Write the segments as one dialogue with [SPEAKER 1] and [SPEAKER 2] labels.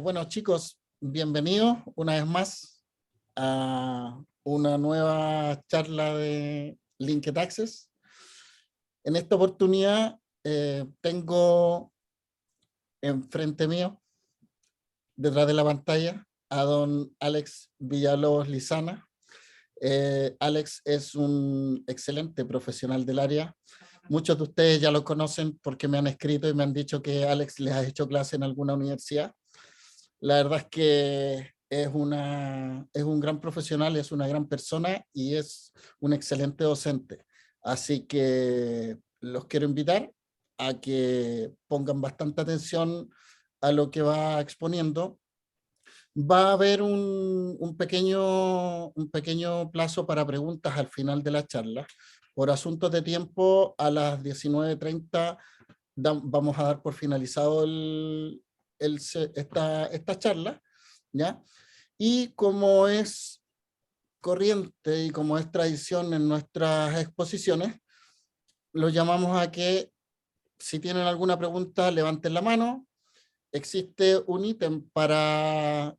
[SPEAKER 1] Bueno, chicos, bienvenidos una vez más a una nueva charla de Linked Access. En esta oportunidad tengo enfrente mío, detrás de la pantalla, a don Alex Villalobos Lizana. Alex es un excelente profesional del área. Muchos de ustedes ya lo conocen porque me han escrito y me han dicho que Alex les ha hecho clase en alguna universidad. La verdad es que es un gran profesional, es una gran persona y es un excelente docente. Así que los quiero invitar a que pongan bastante atención a lo que va exponiendo. Va a haber un pequeño plazo para preguntas al final de la charla. Por asuntos de tiempo, a las 19:30 vamos a dar por finalizado esta charla, ¿ya? Y como es corriente y como es tradición en nuestras exposiciones, los llamamos a que si tienen alguna pregunta levanten la mano. Existe un ítem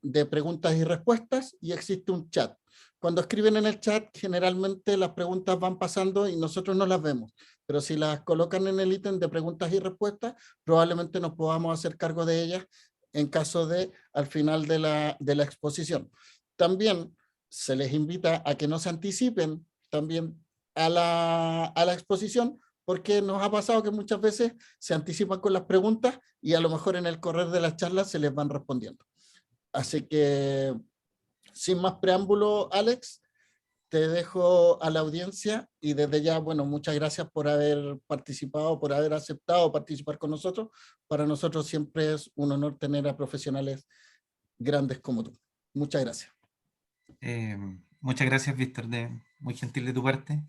[SPEAKER 1] de preguntas y respuestas y existe un chat. Cuando escriben en el chat, generalmente las preguntas van pasando y nosotros no las vemos, pero si las colocan en el ítem de preguntas y respuestas, probablemente nos podamos hacer cargo de ellas en caso de al final de la exposición. También se les invita a que no se anticipen también a la exposición, porque nos ha pasado que muchas veces se anticipan con las preguntas y a lo mejor en el correr de las charlas se les van respondiendo. Así que, sin más preámbulo, Alex, te dejo a la audiencia y desde ya, bueno, muchas gracias por haber participado, por haber aceptado participar con nosotros. Para nosotros siempre es un honor tener a profesionales grandes como tú. Muchas gracias.
[SPEAKER 2] Muchas gracias, Víctor, muy gentil de tu parte.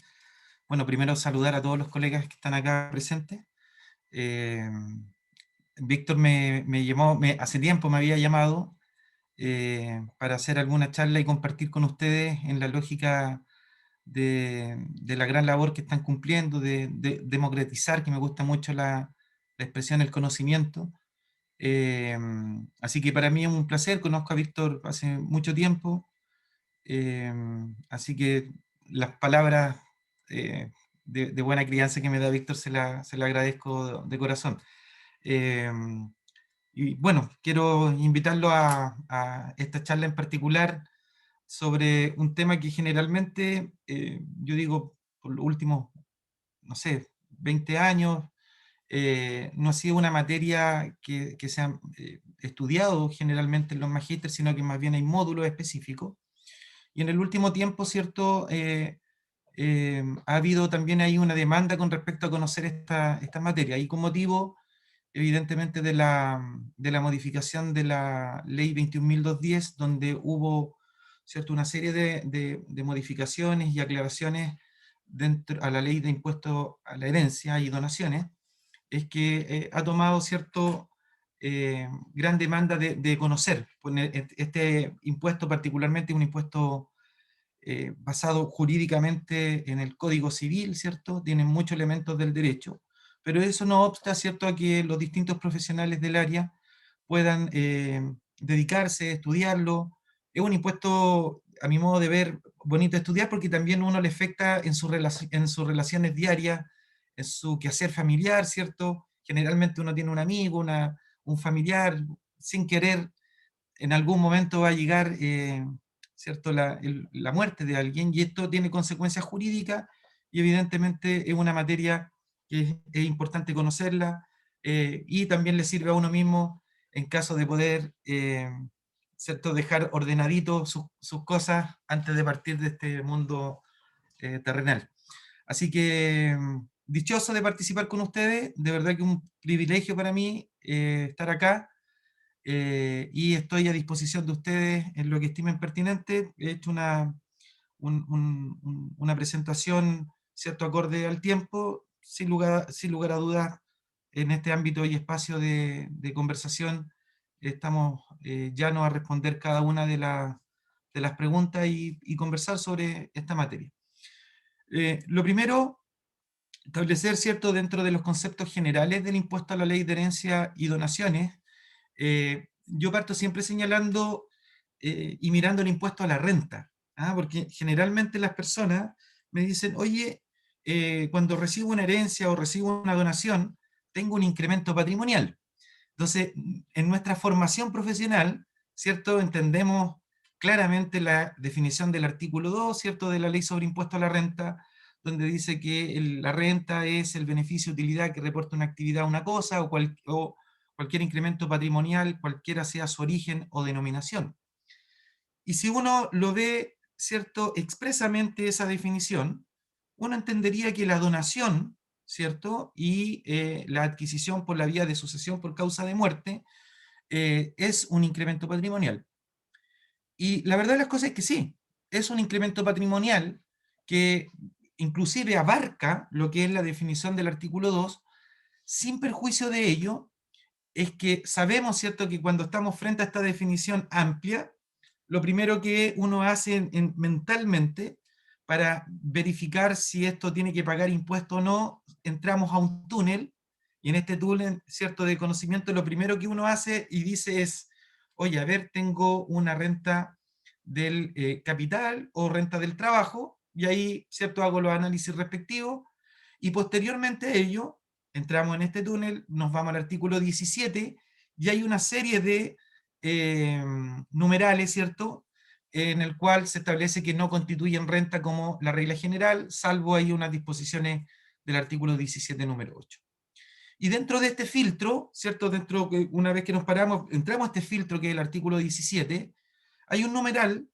[SPEAKER 2] Bueno, primero saludar a todos los colegas que están acá presentes. Víctor me llamó, hace tiempo me había llamado para hacer alguna charla y compartir con ustedes en la lógica de la gran labor que están cumpliendo, de democratizar, que me gusta mucho la expresión, el conocimiento. Así que para mí es un placer, conozco a Víctor hace mucho tiempo, así que las palabras de buena crianza que me da Víctor se la agradezco de corazón. Y bueno, quiero invitarlo a esta charla en particular sobre un tema que generalmente, yo digo, por los últimos, no sé, 20 años, no ha sido una materia que se ha estudiado generalmente en los magísteres, sino que más bien hay módulos específicos. Y en el último tiempo, ¿cierto? Ha habido también ahí una demanda con respecto a conocer esta materia, y con motivo, evidentemente, de la modificación de la ley 21.210, donde hubo, ¿cierto?, una serie de modificaciones y aclaraciones dentro a la ley de impuesto a la herencia y donaciones, es que ha tomado cierto gran demanda de conocer. Este impuesto particularmente es un impuesto basado jurídicamente en el Código Civil, ¿cierto? Tiene muchos elementos del derecho, pero eso no obsta, ¿cierto?, a que los distintos profesionales del área puedan dedicarse, estudiarlo. Es un impuesto, a mi modo de ver, bonito de estudiar porque también uno le afecta en sus relaciones diarias, en su quehacer familiar, ¿cierto? Generalmente uno tiene un amigo, un familiar, sin querer, en algún momento va a llegar, ¿cierto?, la muerte de alguien, y esto tiene consecuencias jurídicas, y evidentemente es una materia que es importante conocerla, y también le sirve a uno mismo en caso de poder, ¿cierto?, dejar ordenadito sus cosas antes de partir de este mundo terrenal. Así que dichoso de participar con ustedes, de verdad que un privilegio para mí estar acá, y estoy a disposición de ustedes en lo que estimen pertinente. He hecho una presentación, cierto, acorde al tiempo, sin lugar a dudas, en este ámbito y espacio de conversación estamos llanos a responder cada una de las preguntas y conversar sobre esta materia. Lo primero, establecer, cierto, dentro de los conceptos generales del impuesto a la ley de herencia y donaciones, yo parto siempre señalando y mirando el impuesto a la renta, ¿ah? Porque generalmente las personas me dicen, oye, cuando recibo una herencia o recibo una donación, tengo un incremento patrimonial. Entonces, en nuestra formación profesional, ¿cierto? Entendemos claramente la definición del artículo 2, ¿cierto? De la ley sobre impuesto a la renta, donde dice que la renta es el beneficio o utilidad que reporta una actividad a una cosa o cualquier incremento patrimonial, cualquiera sea su origen o denominación. Y si uno lo ve, ¿cierto? Expresamente esa definición, uno entendería que la donación, ¿cierto? Y la adquisición por la vía de sucesión por causa de muerte es un incremento patrimonial. Y la verdad de las cosas es que sí, es un incremento patrimonial que inclusive abarca lo que es la definición del artículo 2, sin perjuicio de ello, es que sabemos, ¿cierto?, que cuando estamos frente a esta definición amplia, lo primero que uno hace mentalmente para verificar si esto tiene que pagar impuesto o no, entramos a un túnel, y en este túnel, ¿cierto?, de conocimiento, lo primero que uno hace y dice es, oye, a ver, tengo una renta del capital o renta del trabajo, y ahí, ¿cierto?, hago los análisis respectivos, y posteriormente a ello, entramos en este túnel, nos vamos al artículo 17, y hay una serie de numerales, ¿cierto?, en el cual se establece que no constituyen renta como la regla general, salvo hay unas disposiciones del artículo 17, número 8. Y dentro de este filtro, ¿cierto?, una vez que nos paramos, entramos a este filtro que es el artículo 17, hay un numeral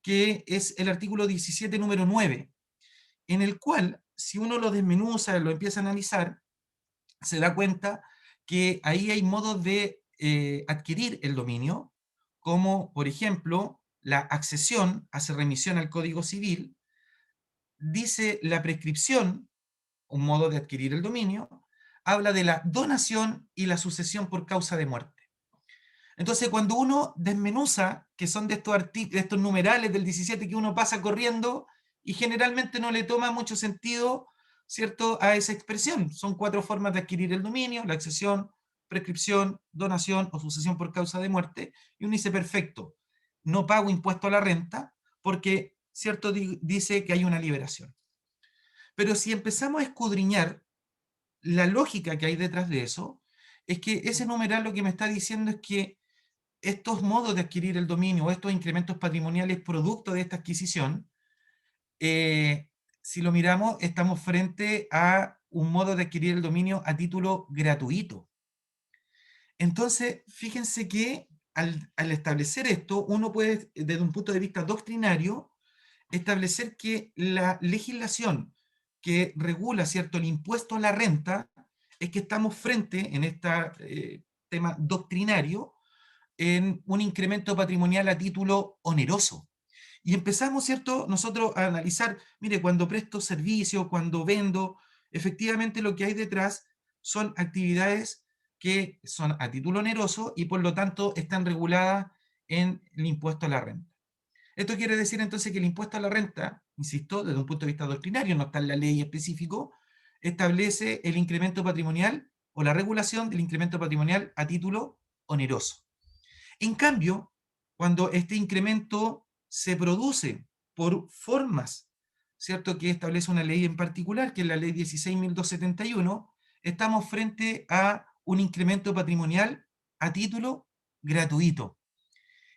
[SPEAKER 2] que es el artículo 17, número 9, en el cual, si uno lo desmenuza, lo empieza a analizar, se da cuenta que ahí hay modos de adquirir el dominio, como por ejemplo la accesión hace remisión al Código Civil, dice la prescripción, un modo de adquirir el dominio, habla de la donación y la sucesión por causa de muerte. Entonces, cuando uno desmenuza, que son de estos numerales del 17 que uno pasa corriendo y generalmente no le toma mucho sentido, ¿cierto?, a esa expresión. Son 4 formas de adquirir el dominio: la accesión, prescripción, donación o sucesión por causa de muerte. Y uno dice, perfecto, no pago impuesto a la renta porque, ¿cierto?, dice que hay una liberación. Pero si empezamos a escudriñar la lógica que hay detrás de eso, es que ese numeral lo que me está diciendo es que estos modos de adquirir el dominio o estos incrementos patrimoniales producto de esta adquisición, eh, si lo miramos, estamos frente a un modo de adquirir el dominio a título gratuito. Entonces, fíjense que al establecer esto, uno puede, desde un punto de vista doctrinario, establecer que la legislación que regula, ¿cierto?, el impuesto a la renta, es que estamos frente, en este tema doctrinario, en un incremento patrimonial a título oneroso. Y empezamos, ¿cierto?, nosotros a analizar, mire, cuando presto servicio, cuando vendo, efectivamente lo que hay detrás son actividades que son a título oneroso y por lo tanto están reguladas en el impuesto a la renta. Esto quiere decir entonces que el impuesto a la renta, insisto, desde un punto de vista doctrinario, no está en la ley específico, establece el incremento patrimonial o la regulación del incremento patrimonial a título oneroso. En cambio, cuando este incremento se produce por formas, ¿cierto?, que establece una ley en particular, que es la ley 16.271, estamos frente a un incremento patrimonial a título gratuito.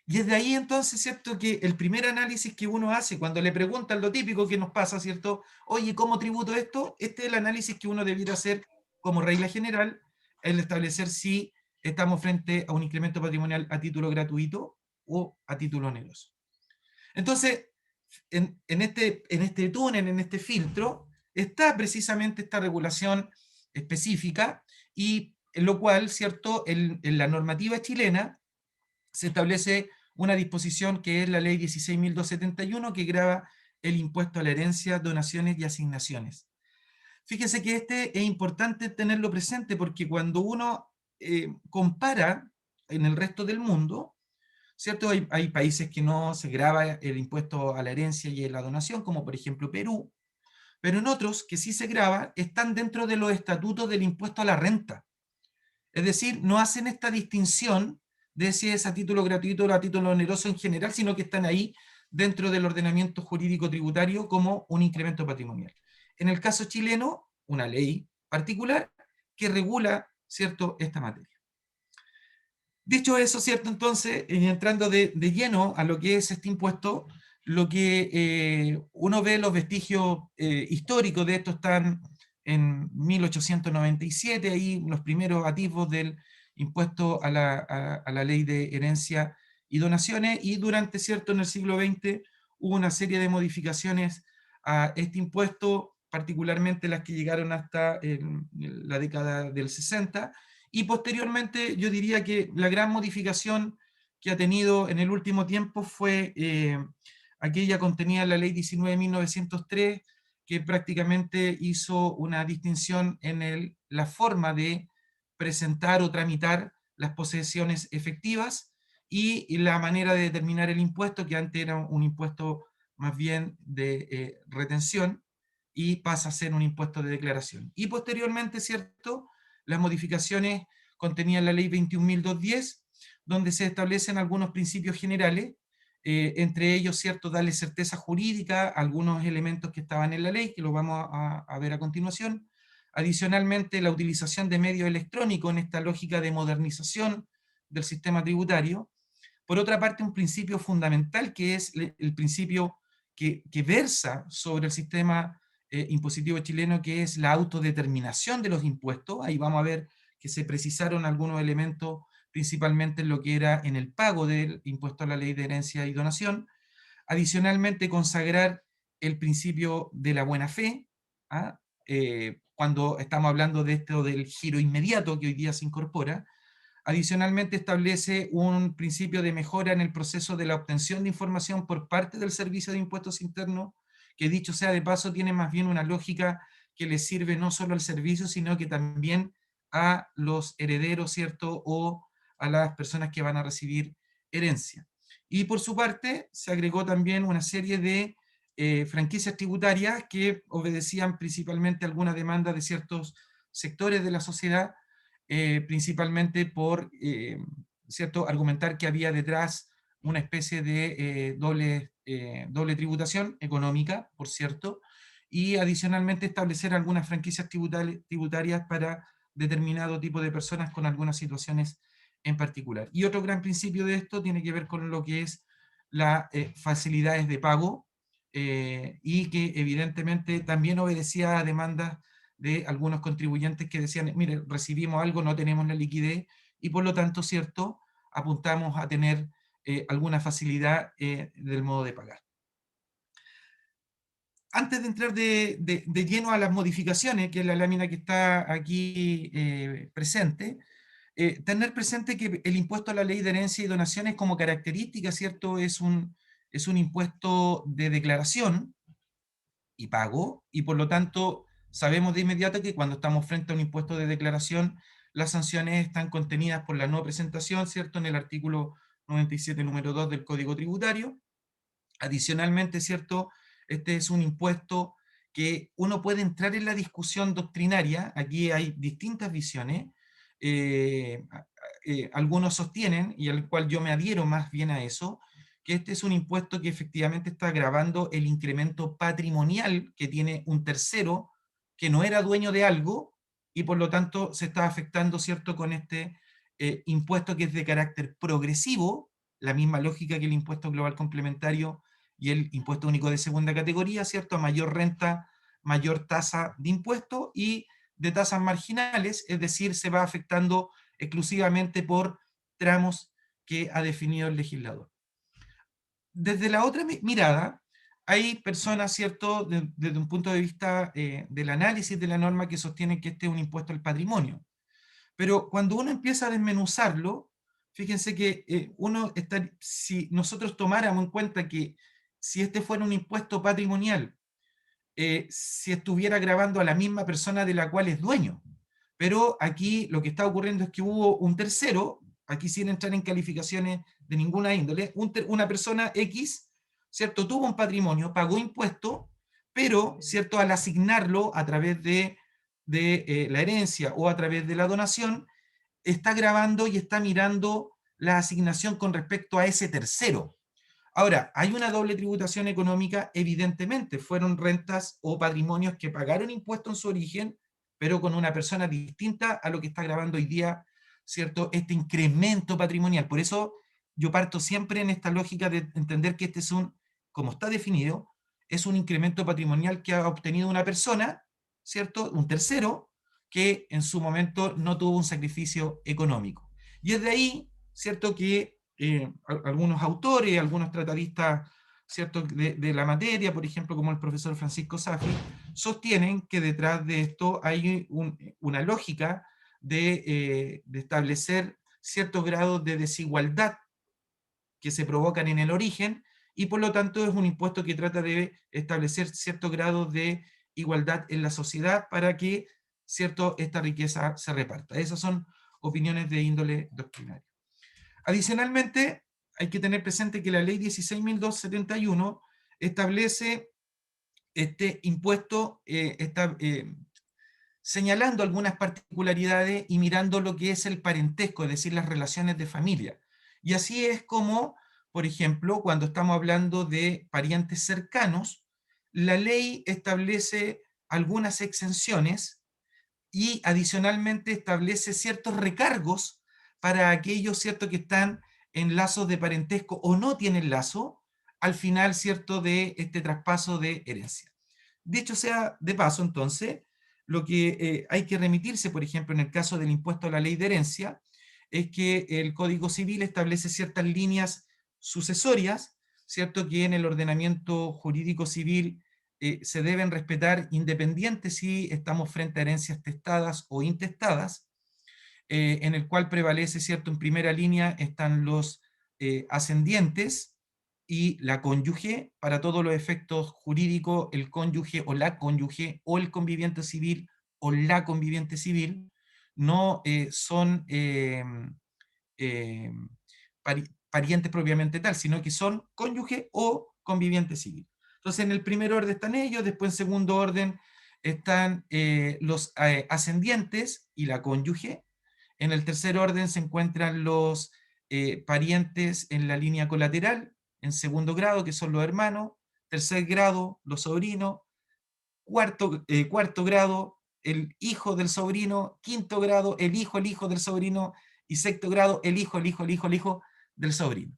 [SPEAKER 2] Y es de ahí entonces, ¿cierto?, que el primer análisis que uno hace cuando le preguntan lo típico que nos pasa, ¿cierto? Oye, ¿cómo tributo esto? Este es el análisis que uno debiera hacer como regla general, el establecer si estamos frente a un incremento patrimonial a título gratuito o a título oneroso. Entonces, en este túnel, en este filtro, está precisamente esta regulación específica y en lo cual, ¿cierto?, en la normativa chilena se establece una disposición que es la ley 16.271 que grava el impuesto a la herencia, donaciones y asignaciones. Fíjese que este es importante tenerlo presente porque cuando uno compara en el resto del mundo, ¿cierto? Hay países que no se grava el impuesto a la herencia y a la donación, como por ejemplo Perú, pero en otros que sí se grava están dentro de los estatutos del impuesto a la renta. Es decir, no hacen esta distinción de si es a título gratuito o a título oneroso en general, sino que están ahí dentro del ordenamiento jurídico tributario como un incremento patrimonial. En el caso chileno, una ley particular que regula, ¿cierto?, esta materia. Dicho eso, ¿cierto? Entonces, entrando de lleno a lo que es este impuesto, lo que uno ve, los vestigios históricos de esto están en 1897, ahí los primeros atisbos del impuesto a la ley de herencia y donaciones, y durante, ¿cierto?, en el siglo XX hubo una serie de modificaciones a este impuesto, particularmente las que llegaron hasta la década del 60, y posteriormente yo diría que la gran modificación que ha tenido en el último tiempo fue aquella contenida en la ley 19.903, que prácticamente hizo una distinción en la forma de presentar o tramitar las posesiones efectivas y la manera de determinar el impuesto, que antes era un impuesto más bien de retención, y pasa a ser un impuesto de declaración. Y posteriormente, ¿cierto?, las modificaciones contenían la ley 21.210, donde se establecen algunos principios generales, entre ellos, ¿cierto?, darle certeza jurídica a algunos elementos que estaban en la ley, que lo vamos a ver a continuación. Adicionalmente, la utilización de medios electrónicos en esta lógica de modernización del sistema tributario. Por otra parte, un principio fundamental que es el principio que versa sobre el sistema impositivo chileno, que es la autodeterminación de los impuestos. Ahí vamos a ver que se precisaron algunos elementos, principalmente en lo que era en el pago del impuesto a la ley de herencia y donación. Adicionalmente, consagrar el principio de la buena fe, ¿ah? Cuando estamos hablando de esto del giro inmediato que hoy día se incorpora. Adicionalmente, establece un principio de mejora en el proceso de la obtención de información por parte del Servicio de Impuestos Internos, que dicho sea de paso, tiene más bien una lógica que le sirve no solo al servicio, sino que también a los herederos, ¿cierto?, o a las personas que van a recibir herencia. Y por su parte, se agregó también una serie de franquicias tributarias que obedecían principalmente a alguna demanda de ciertos sectores de la sociedad, principalmente por, ¿cierto?, argumentar que había detrás una especie de doble tributación económica, por cierto, y adicionalmente establecer algunas franquicias tributarias para determinado tipo de personas con algunas situaciones en particular. Y otro gran principio de esto tiene que ver con lo que es las facilidades de pago, y que evidentemente también obedecía a demandas de algunos contribuyentes que decían, mire, recibimos algo, no tenemos la liquidez, y por lo tanto, ¿cierto?, apuntamos a tener alguna facilidad del modo de pagar. Antes de entrar de lleno a las modificaciones, que es la lámina que está aquí presente, tener presente que el impuesto a la ley de herencia y donaciones como característica, ¿cierto?, es un impuesto de declaración y pago, y por lo tanto sabemos de inmediato que cuando estamos frente a un impuesto de declaración, las sanciones están contenidas por la no presentación, ¿cierto?, en el artículo 97, número 2 del Código Tributario. Adicionalmente, ¿cierto?, este es un impuesto que uno puede entrar en la discusión doctrinaria, aquí hay distintas visiones, algunos sostienen, y al cual yo me adhiero más bien a eso, que este es un impuesto que efectivamente está agravando el incremento patrimonial que tiene un tercero que no era dueño de algo, y por lo tanto se está afectando, ¿cierto?, con este impuesto que es de carácter progresivo, la misma lógica que el impuesto global complementario y el impuesto único de segunda categoría, ¿cierto? A mayor renta, mayor tasa de impuesto, y de tasas marginales, es decir, se va afectando exclusivamente por tramos que ha definido el legislador. Desde la otra mirada, hay personas, ¿cierto?, desde un punto de vista del análisis de la norma, que sostienen que este es un impuesto al patrimonio. Pero cuando uno empieza a desmenuzarlo, fíjense que si nosotros tomáramos en cuenta que si este fuera un impuesto patrimonial, si estuviera gravando a la misma persona de la cual es dueño. Pero aquí lo que está ocurriendo es que hubo un tercero, aquí sin entrar en calificaciones de ninguna índole, una persona X, ¿cierto?, tuvo un patrimonio, pagó impuesto, pero, ¿cierto?, al asignarlo a través de la herencia o a través de la donación, está gravando y está mirando la asignación con respecto a ese tercero. Ahora, hay una doble tributación económica, evidentemente, fueron rentas o patrimonios que pagaron impuesto en su origen, pero con una persona distinta a lo que está grabando hoy día, ¿cierto? Este incremento patrimonial. Por eso yo parto siempre en esta lógica de entender que este es un, como está definido, es un incremento patrimonial que ha obtenido una persona, ¿cierto? Un tercero, que en su momento no tuvo un sacrificio económico. Y es de ahí, ¿cierto?, que algunos autores, algunos tratadistas, ¿cierto?, de la materia, por ejemplo, como el profesor Francisco Safi, sostienen que detrás de esto hay una lógica de establecer ciertos grados de desigualdad que se provocan en el origen, y por lo tanto es un impuesto que trata de establecer ciertos grados de igualdad en la sociedad para que, ¿cierto?, esta riqueza se reparta. Esas son opiniones de índole doctrinaria. Adicionalmente, hay que tener presente que la ley 16.271 establece este impuesto, señalando algunas particularidades y mirando lo que es el parentesco, es decir, las relaciones de familia. Y así es como, por ejemplo, cuando estamos hablando de parientes cercanos, la ley establece algunas exenciones y adicionalmente establece ciertos recargos para aquellos, ¿cierto?, que están en lazos de parentesco o no tienen lazo, al final, ¿cierto?, de este traspaso de herencia. Dicho sea de paso, entonces, lo que hay que remitirse, por ejemplo, en el caso del impuesto a la ley de herencia, es que el Código Civil establece ciertas líneas sucesorias, ¿cierto?, que en el ordenamiento jurídico civil se deben respetar independiente si estamos frente a herencias testadas o intestadas, en el cual prevalece, ¿cierto? En primera línea están los ascendientes y la cónyuge. Para todos los efectos jurídicos, el cónyuge o la cónyuge o el conviviente civil o la conviviente civil no son eh, parientes propiamente tal, sino que son cónyuge o conviviente civil. Entonces, en el primer orden están ellos, después en segundo orden están los ascendientes y la cónyuge. En el tercer orden se encuentran los parientes en la línea colateral, en segundo grado, que son los hermanos, tercer grado, los sobrinos, cuarto grado, el hijo del sobrino, quinto grado, el hijo del sobrino, y sexto grado, el hijo del sobrino.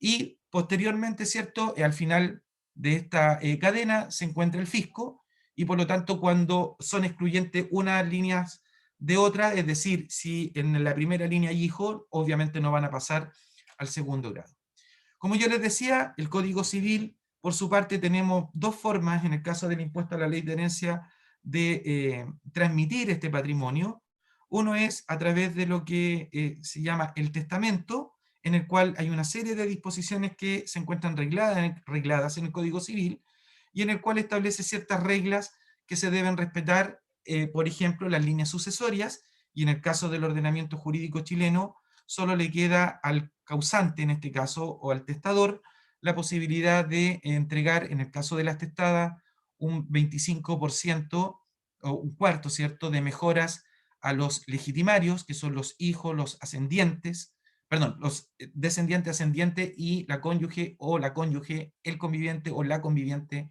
[SPEAKER 2] Y posteriormente, ¿cierto? Al final de esta cadena se encuentra el fisco, y por lo tanto cuando son excluyentes unas líneas de otra, es decir, si en la primera línea hay hijos, obviamente no van a pasar al segundo grado. Como yo les decía, el Código Civil, por su parte, tenemos dos formas, en el caso del impuesto a la ley de herencia, de transmitir este patrimonio. Uno es a través de lo que se llama el testamento, en el cual hay una serie de disposiciones que se encuentran regladas en el Código Civil, y en el cual establece ciertas reglas que se deben respetar, por ejemplo, las líneas sucesorias, y en el caso del ordenamiento jurídico chileno, solo le queda al causante, en este caso, o al testador, la posibilidad de entregar, en el caso de las testadas, un 25% o un cuarto, ¿cierto?, de mejoras a los legitimarios, que son los hijos, los ascendientes, perdón, los descendientes, ascendientes y la cónyuge o la cónyuge, el conviviente o la conviviente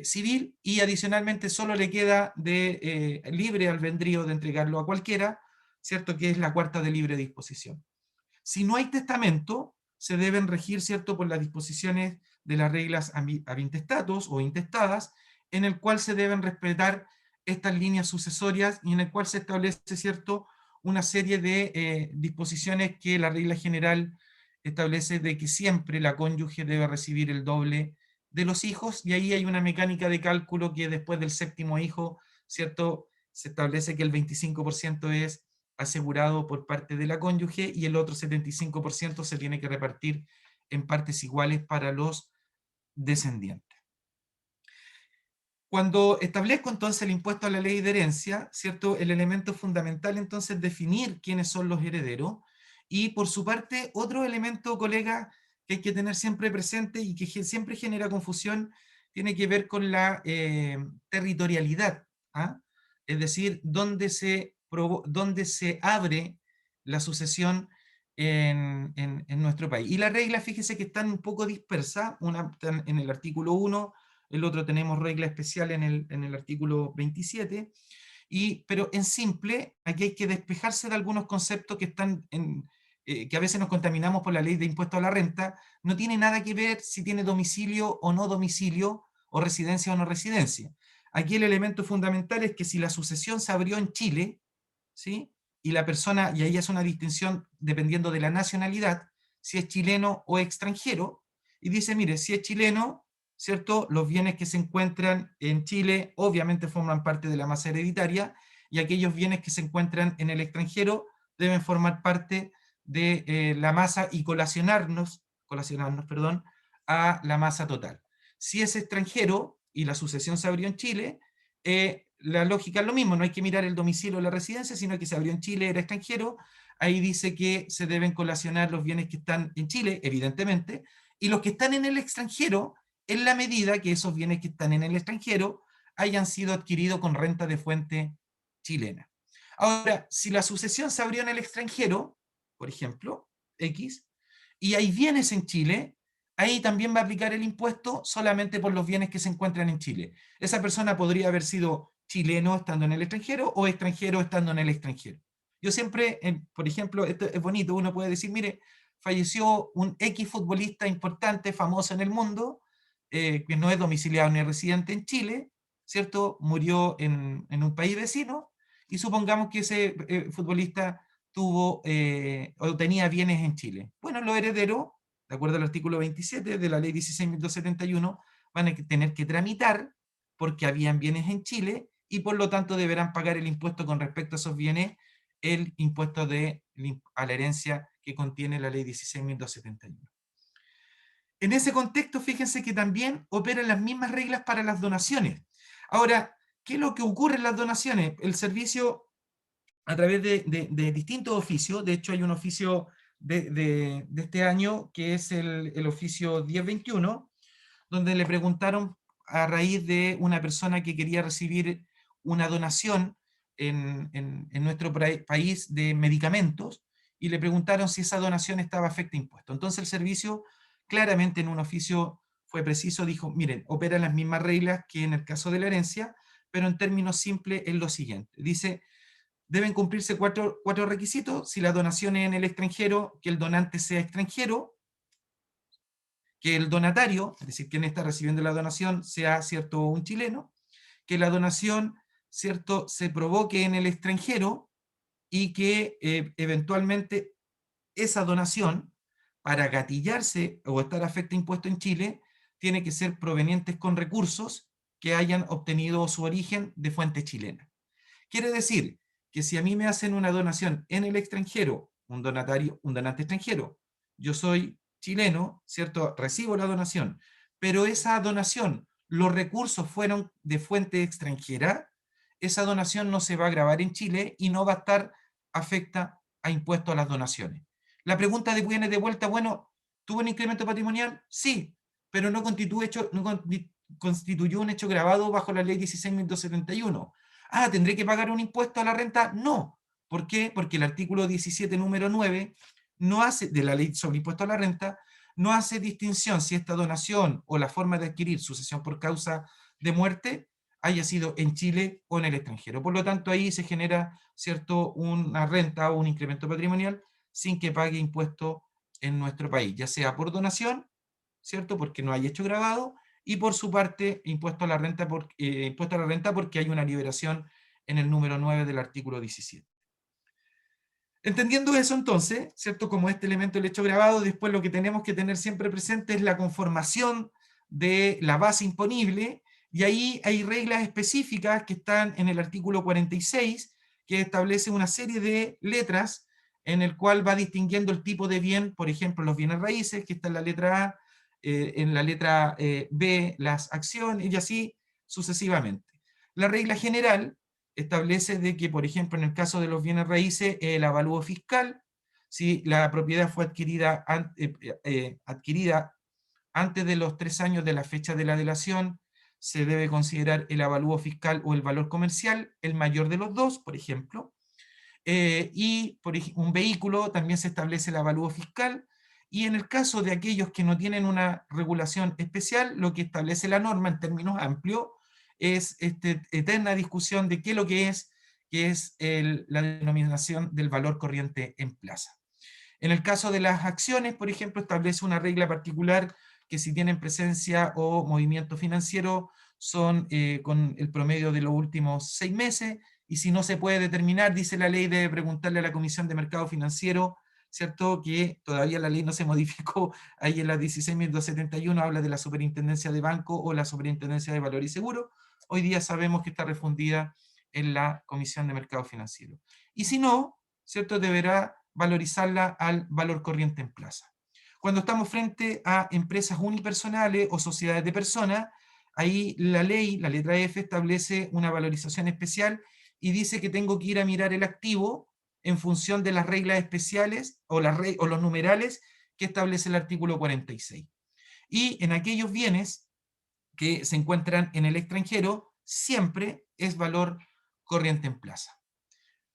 [SPEAKER 2] civil, y adicionalmente solo le queda de libre albedrío de entregarlo a cualquiera, ¿cierto?, que es la cuarta de libre disposición. Si no hay testamento, se deben regir, ¿cierto?, por las disposiciones de las reglas avintestatos o intestadas, en el cual se deben respetar estas líneas sucesorias y en el cual se establece, ¿cierto?, una serie de disposiciones que la regla general establece de que siempre la cónyuge debe recibir el doble de los hijos, y ahí hay una mecánica de cálculo que después del séptimo hijo, ¿cierto?, se establece que el 25% es asegurado por parte de la cónyuge y el otro 75% se tiene que repartir en partes iguales para los descendientes. Cuando establezco entonces el impuesto a la ley de herencia, ¿cierto?, el elemento fundamental entonces es definir quiénes son los herederos, y por su parte otro elemento, colega, que hay que tener siempre presente y que siempre genera confusión, tiene que ver con la territorialidad, ¿ah? Es decir, dónde se abre la sucesión en nuestro país. Y las reglas, fíjese que están un poco dispersas, una está en el artículo 1, el otro tenemos regla especial en el artículo 27, pero en simple, aquí hay que despejarse de algunos conceptos que están que a veces nos contaminamos por la ley de impuesto a la renta. No tiene nada que ver si tiene domicilio o no domicilio, o residencia o no residencia. Aquí el elemento fundamental es que si la sucesión se abrió en Chile, ¿sí? Y la persona, y ahí es una distinción dependiendo de la nacionalidad, si es chileno o extranjero, y dice, mire, si es chileno, ¿cierto? Los bienes que se encuentran en Chile obviamente forman parte de la masa hereditaria, y aquellos bienes que se encuentran en el extranjero deben formar parte de la masa y colacionarnos, perdón, a la masa total. Si es extranjero y la sucesión se abrió en Chile, la lógica es lo mismo, no hay que mirar el domicilio o la residencia, sino que se abrió en Chile, era extranjero, ahí dice que se deben colacionar los bienes que están en Chile, evidentemente, y los que están en el extranjero, en la medida que esos bienes que están en el extranjero hayan sido adquiridos con renta de fuente chilena. Ahora, si la sucesión se abrió en el extranjero, por ejemplo, X, y hay bienes en Chile, ahí también va a aplicar el impuesto solamente por los bienes que se encuentran en Chile. Esa persona podría haber sido chileno estando en el extranjero o extranjero estando en el extranjero. Yo siempre, por ejemplo, esto es bonito, uno puede decir, mire, falleció un X futbolista importante, famoso en el mundo, que no es domiciliado ni residente en Chile, ¿cierto? Murió en un país vecino, y supongamos que ese futbolista tuvo o tenía bienes en Chile. Bueno, los herederos, de acuerdo al artículo 27 de la ley 16.271, van a tener que tramitar porque habían bienes en Chile y por lo tanto deberán pagar el impuesto con respecto a esos bienes, el impuesto a la herencia que contiene la ley 16.271. En ese contexto, fíjense que también operan las mismas reglas para las donaciones. Ahora, ¿qué es lo que ocurre en las donaciones? El servicio, a través de distintos oficios, de hecho hay un oficio de este año que es el oficio 1021, donde le preguntaron a raíz de una persona que quería recibir una donación en nuestro país de medicamentos, y le preguntaron si esa donación estaba afecta a impuestos. Entonces el servicio claramente en un oficio fue preciso, dijo, miren, operan las mismas reglas que en el caso de la herencia, pero en términos simples es lo siguiente. Dice, deben cumplirse cuatro requisitos. Si la donación es en el extranjero, que el donante sea extranjero, que el donatario, es decir, quien está recibiendo la donación, sea, ¿cierto?, un chileno, que la donación, ¿cierto?, se provoque en el extranjero y que eventualmente esa donación, para gatillarse o estar afecta a impuesto en Chile, tiene que ser provenientes con recursos que hayan obtenido su origen de fuente chilena. Quiere decir que si a mí me hacen una donación en el extranjero, un donante extranjero, yo soy chileno, ¿cierto? Recibo la donación, pero esa donación, los recursos fueron de fuente extranjera, esa donación no se va a gravar en Chile y no va a estar afecta a impuestos a las donaciones. La pregunta viene de vuelta, bueno, ¿tuvo un incremento patrimonial? Sí, pero no constituyó un hecho grabado bajo la ley 16.271. Ah, ¿tendré que pagar un impuesto a la renta? No. ¿Por qué? Porque el artículo 17, número 9, no hace, de la ley sobre impuesto a la renta, no hace distinción si esta donación o la forma de adquirir sucesión por causa de muerte haya sido en Chile o en el extranjero. Por lo tanto, ahí se genera, ¿cierto?, una renta o un incremento patrimonial sin que pague impuesto en nuestro país, ya sea por donación, ¿cierto?, porque no hay hecho grabado, y por su parte impuesto a la renta, porque hay una liberación en el número 9 del artículo 17. Entendiendo eso entonces, ¿cierto? Como este elemento del hecho grabado, después lo que tenemos que tener siempre presente es la conformación de la base imponible, y ahí hay reglas específicas que están en el artículo 46, que establece una serie de letras en el cual va distinguiendo el tipo de bien, por ejemplo, los bienes raíces, que está en la letra A, en la letra B, las acciones, y así sucesivamente. La regla general establece de que, por ejemplo, en el caso de los bienes raíces, el avalúo fiscal, si la propiedad fue adquirida antes de los 3 años de la fecha de la delación, se debe considerar el avalúo fiscal o el valor comercial, el mayor de los dos, por ejemplo. y un vehículo también se establece el avalúo fiscal, y en el caso de aquellos que no tienen una regulación especial, lo que establece la norma en términos amplios es eterna discusión de qué es lo que es la denominación del valor corriente en plaza. En el caso de las acciones, por ejemplo, establece una regla particular que si tienen presencia o movimiento financiero son con el promedio de los últimos 6 meses, y si no se puede determinar, dice la ley, debe preguntarle a la Comisión de Mercado Financiero, ¿cierto? Que todavía la ley no se modificó, ahí en la 16.271 habla de la Superintendencia de Banco o la Superintendencia de Valor y Seguro, hoy día sabemos que está refundida en la Comisión de Mercado Financiero. Y si no, ¿cierto? Deberá valorizarla al valor corriente en plaza. Cuando estamos frente a empresas unipersonales o sociedades de personas, ahí la ley, la letra F, establece una valorización especial y dice que tengo que ir a mirar el activo en función de las reglas especiales o los numerales que establece el artículo 46. Y en aquellos bienes que se encuentran en el extranjero, siempre es valor corriente en plaza.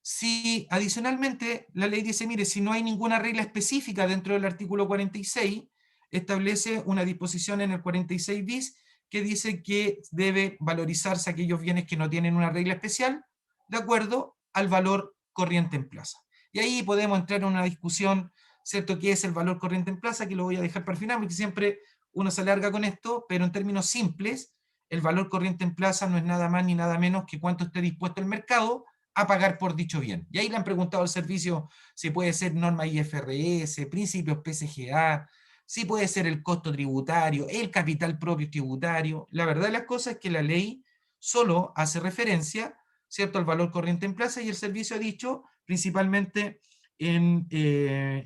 [SPEAKER 2] Si adicionalmente la ley dice, mire, si no hay ninguna regla específica dentro del artículo 46, establece una disposición en el 46 bis que dice que debe valorizarse aquellos bienes que no tienen una regla especial de acuerdo al valor corriente en plaza. Y ahí podemos entrar en una discusión, ¿cierto?, qué es el valor corriente en plaza, que lo voy a dejar para el final, porque siempre uno se alarga con esto, pero en términos simples, el valor corriente en plaza no es nada más ni nada menos que cuánto esté dispuesto el mercado a pagar por dicho bien. Y ahí le han preguntado al servicio si puede ser norma IFRS, principios PCGA, si puede ser el costo tributario, el capital propio tributario. La verdad de las cosas es que la ley solo hace referencia, ¿cierto?, al valor corriente en plaza, y el servicio ha dicho, principalmente en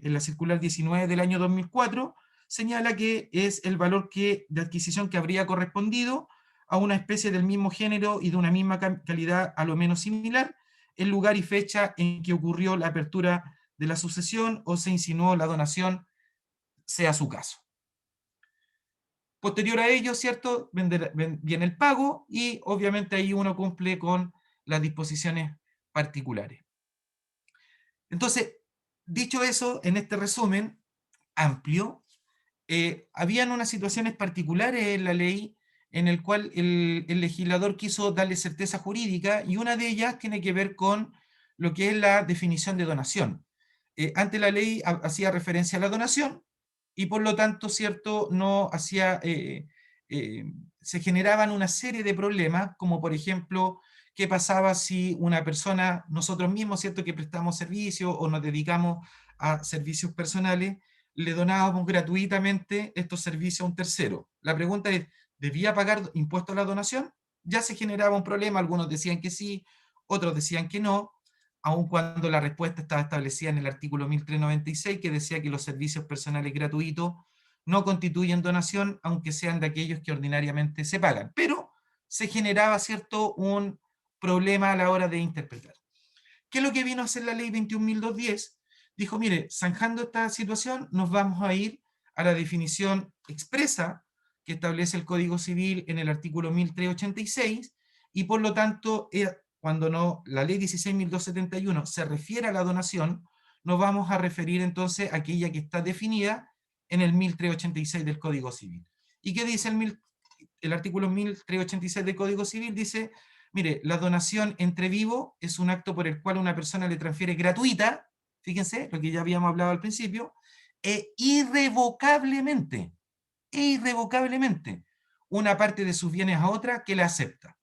[SPEAKER 2] la circular 19 del año 2004, señala que es el valor de adquisición que habría correspondido a una especie del mismo género y de una misma calidad a lo menos similar, el lugar y fecha en que ocurrió la apertura de la sucesión o se insinuó la donación, sea su caso. Posterior a ello, ¿cierto?, viene el pago y obviamente ahí uno cumple con las disposiciones particulares. Entonces, dicho eso, en este resumen amplio, habían unas situaciones particulares en la ley en el cual el legislador quiso darle certeza jurídica, y una de ellas tiene que ver con lo que es la definición de donación. Antes la ley hacía referencia a la donación y por lo tanto, ¿cierto?, no hacía, se generaban una serie de problemas, como por ejemplo, qué pasaba si una persona, nosotros mismos, ¿cierto?, que prestamos servicios o nos dedicamos a servicios personales, le donábamos gratuitamente estos servicios a un tercero. La pregunta es, ¿debía pagar impuesto a la donación? Ya se generaba un problema, algunos decían que sí, otros decían que no, aun cuando la respuesta estaba establecida en el artículo 1396, que decía que los servicios personales gratuitos no constituyen donación, aunque sean de aquellos que ordinariamente se pagan. Pero se generaba, ¿cierto?, un problema a la hora de interpretar. ¿Qué es lo que vino a hacer la ley 21.210? Dijo, mire, zanjando esta situación, nos vamos a ir a la definición expresa que establece el Código Civil en el artículo 1386, y por lo tanto, cuando la ley 16.271 se refiere a la donación, nos vamos a referir entonces a aquella que está definida en el 1386 del Código Civil. ¿Y qué dice el artículo 1386 del Código Civil? Dice, mire, la donación entre vivos es un acto por el cual una persona le transfiere gratuita, fíjense, lo que ya habíamos hablado al principio, irrevocablemente, una parte de sus bienes a otra que la acepta.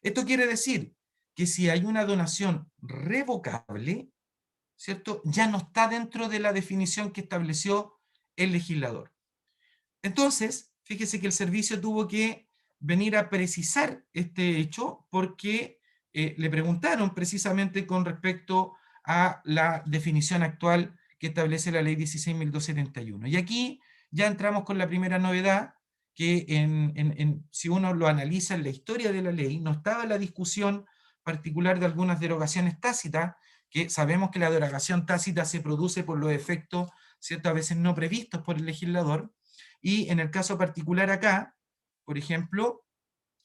[SPEAKER 2] Esto quiere decir que si hay una donación revocable, ¿cierto?, ya no está dentro de la definición que estableció el legislador. Entonces, fíjese que el servicio tuvo que venir a precisar este hecho porque le preguntaron precisamente con respecto a la definición actual que establece la ley 16.271. Y aquí ya entramos con la primera novedad, que si uno lo analiza en la historia de la ley, no estaba la discusión particular de algunas derogaciones tácitas, que sabemos que la derogación tácita se produce por los efectos, ¿cierto?, a veces no previstos por el legislador. Y en el caso particular acá, por ejemplo,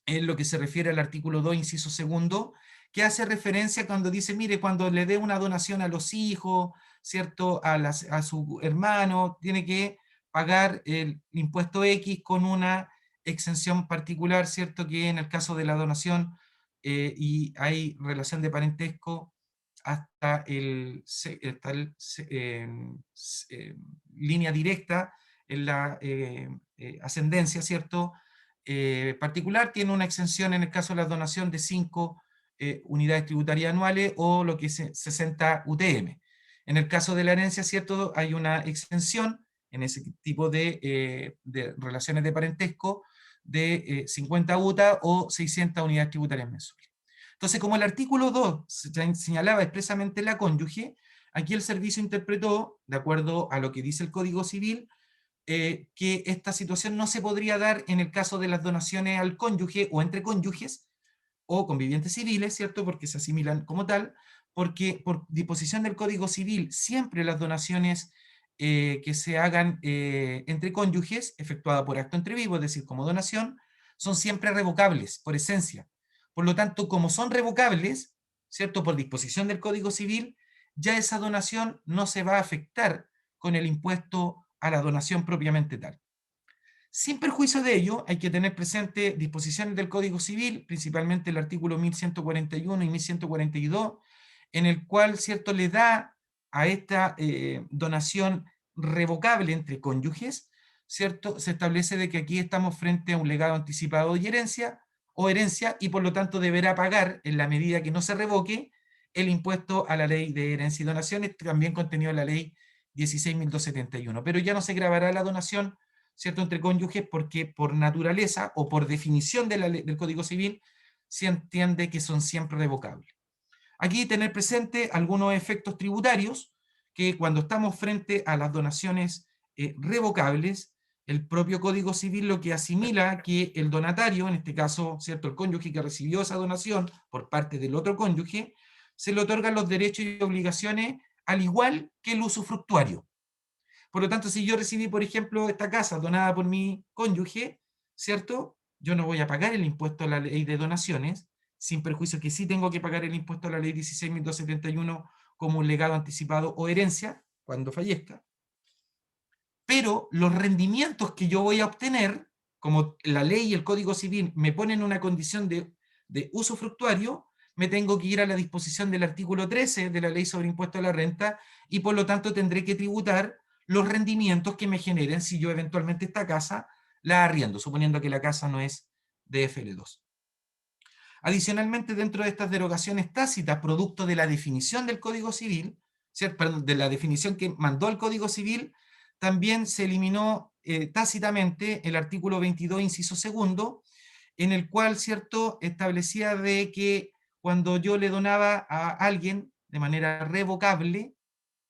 [SPEAKER 2] en lo que se refiere al artículo 2, inciso segundo, que hace referencia cuando dice, mire, cuando le dé una donación a los hijos, ¿cierto? A su hermano, tiene que pagar el impuesto X con una exención particular, ¿cierto? Que en el caso de la donación y hay relación de parentesco hasta línea directa en la ascendencia, ¿cierto? Particular, tiene una exención en el caso de la donación de 5 unidades tributarias anuales o lo que es 60 UTM. En el caso de la herencia, ¿cierto? Hay una exención en ese tipo de relaciones de parentesco de 50 UTA o 600 unidades tributarias mensuales. Entonces, como el artículo 2 señalaba expresamente la cónyuge, aquí el servicio interpretó, de acuerdo a lo que dice el Código Civil, que esta situación no se podría dar en el caso de las donaciones al cónyuge o entre cónyuges o convivientes civiles, ¿cierto? Porque se asimilan como tal, porque por disposición del Código Civil siempre las donaciones que se hagan entre cónyuges, efectuada por acto entre vivo, es decir, como donación, son siempre revocables por esencia. Por lo tanto, como son revocables, ¿cierto? Por disposición del Código Civil, ya esa donación no se va a afectar con el impuesto a la donación propiamente tal. Sin perjuicio de ello, hay que tener presente disposiciones del Código Civil, principalmente el artículo 1141 y 1142, en el cual, ¿cierto?, le da a esta donación revocable entre cónyuges, ¿cierto?, se establece de que aquí estamos frente a un legado anticipado y herencia, y por lo tanto deberá pagar, en la medida que no se revoque, el impuesto a la ley de herencia y donaciones, también contenido en la ley 16.271. Pero ya no se grabará la donación, ¿cierto?, entre cónyuges, porque por naturaleza o por definición del Código Civil se entiende que son siempre revocables. Aquí tener presente algunos efectos tributarios que cuando estamos frente a las donaciones revocables, el propio Código Civil lo que asimila que el donatario, en este caso, ¿cierto?, el cónyuge que recibió esa donación por parte del otro cónyuge, se le otorgan los derechos y obligaciones al igual que el usufructuario. Por lo tanto, si yo recibí, por ejemplo, esta casa donada por mi cónyuge, ¿cierto? Yo no voy a pagar el impuesto a la ley de donaciones, sin perjuicio que sí tengo que pagar el impuesto a la ley 16.271 como un legado anticipado o herencia cuando fallezca. Pero los rendimientos que yo voy a obtener, como la ley y el Código Civil me ponen una condición de usufructuario, me tengo que ir a la disposición del artículo 13 de la Ley sobre Impuesto a la Renta y por lo tanto tendré que tributar los rendimientos que me generen si yo eventualmente esta casa la arriendo, suponiendo que la casa no es de FL2. Adicionalmente, dentro de estas derogaciones tácitas, producto de la definición del Código Civil, ¿cierto?, perdón, de la definición que mandó el Código Civil, también se eliminó tácitamente el artículo 22, inciso segundo, en el cual, ¿cierto?, establecía de que cuando yo le donaba a alguien de manera revocable,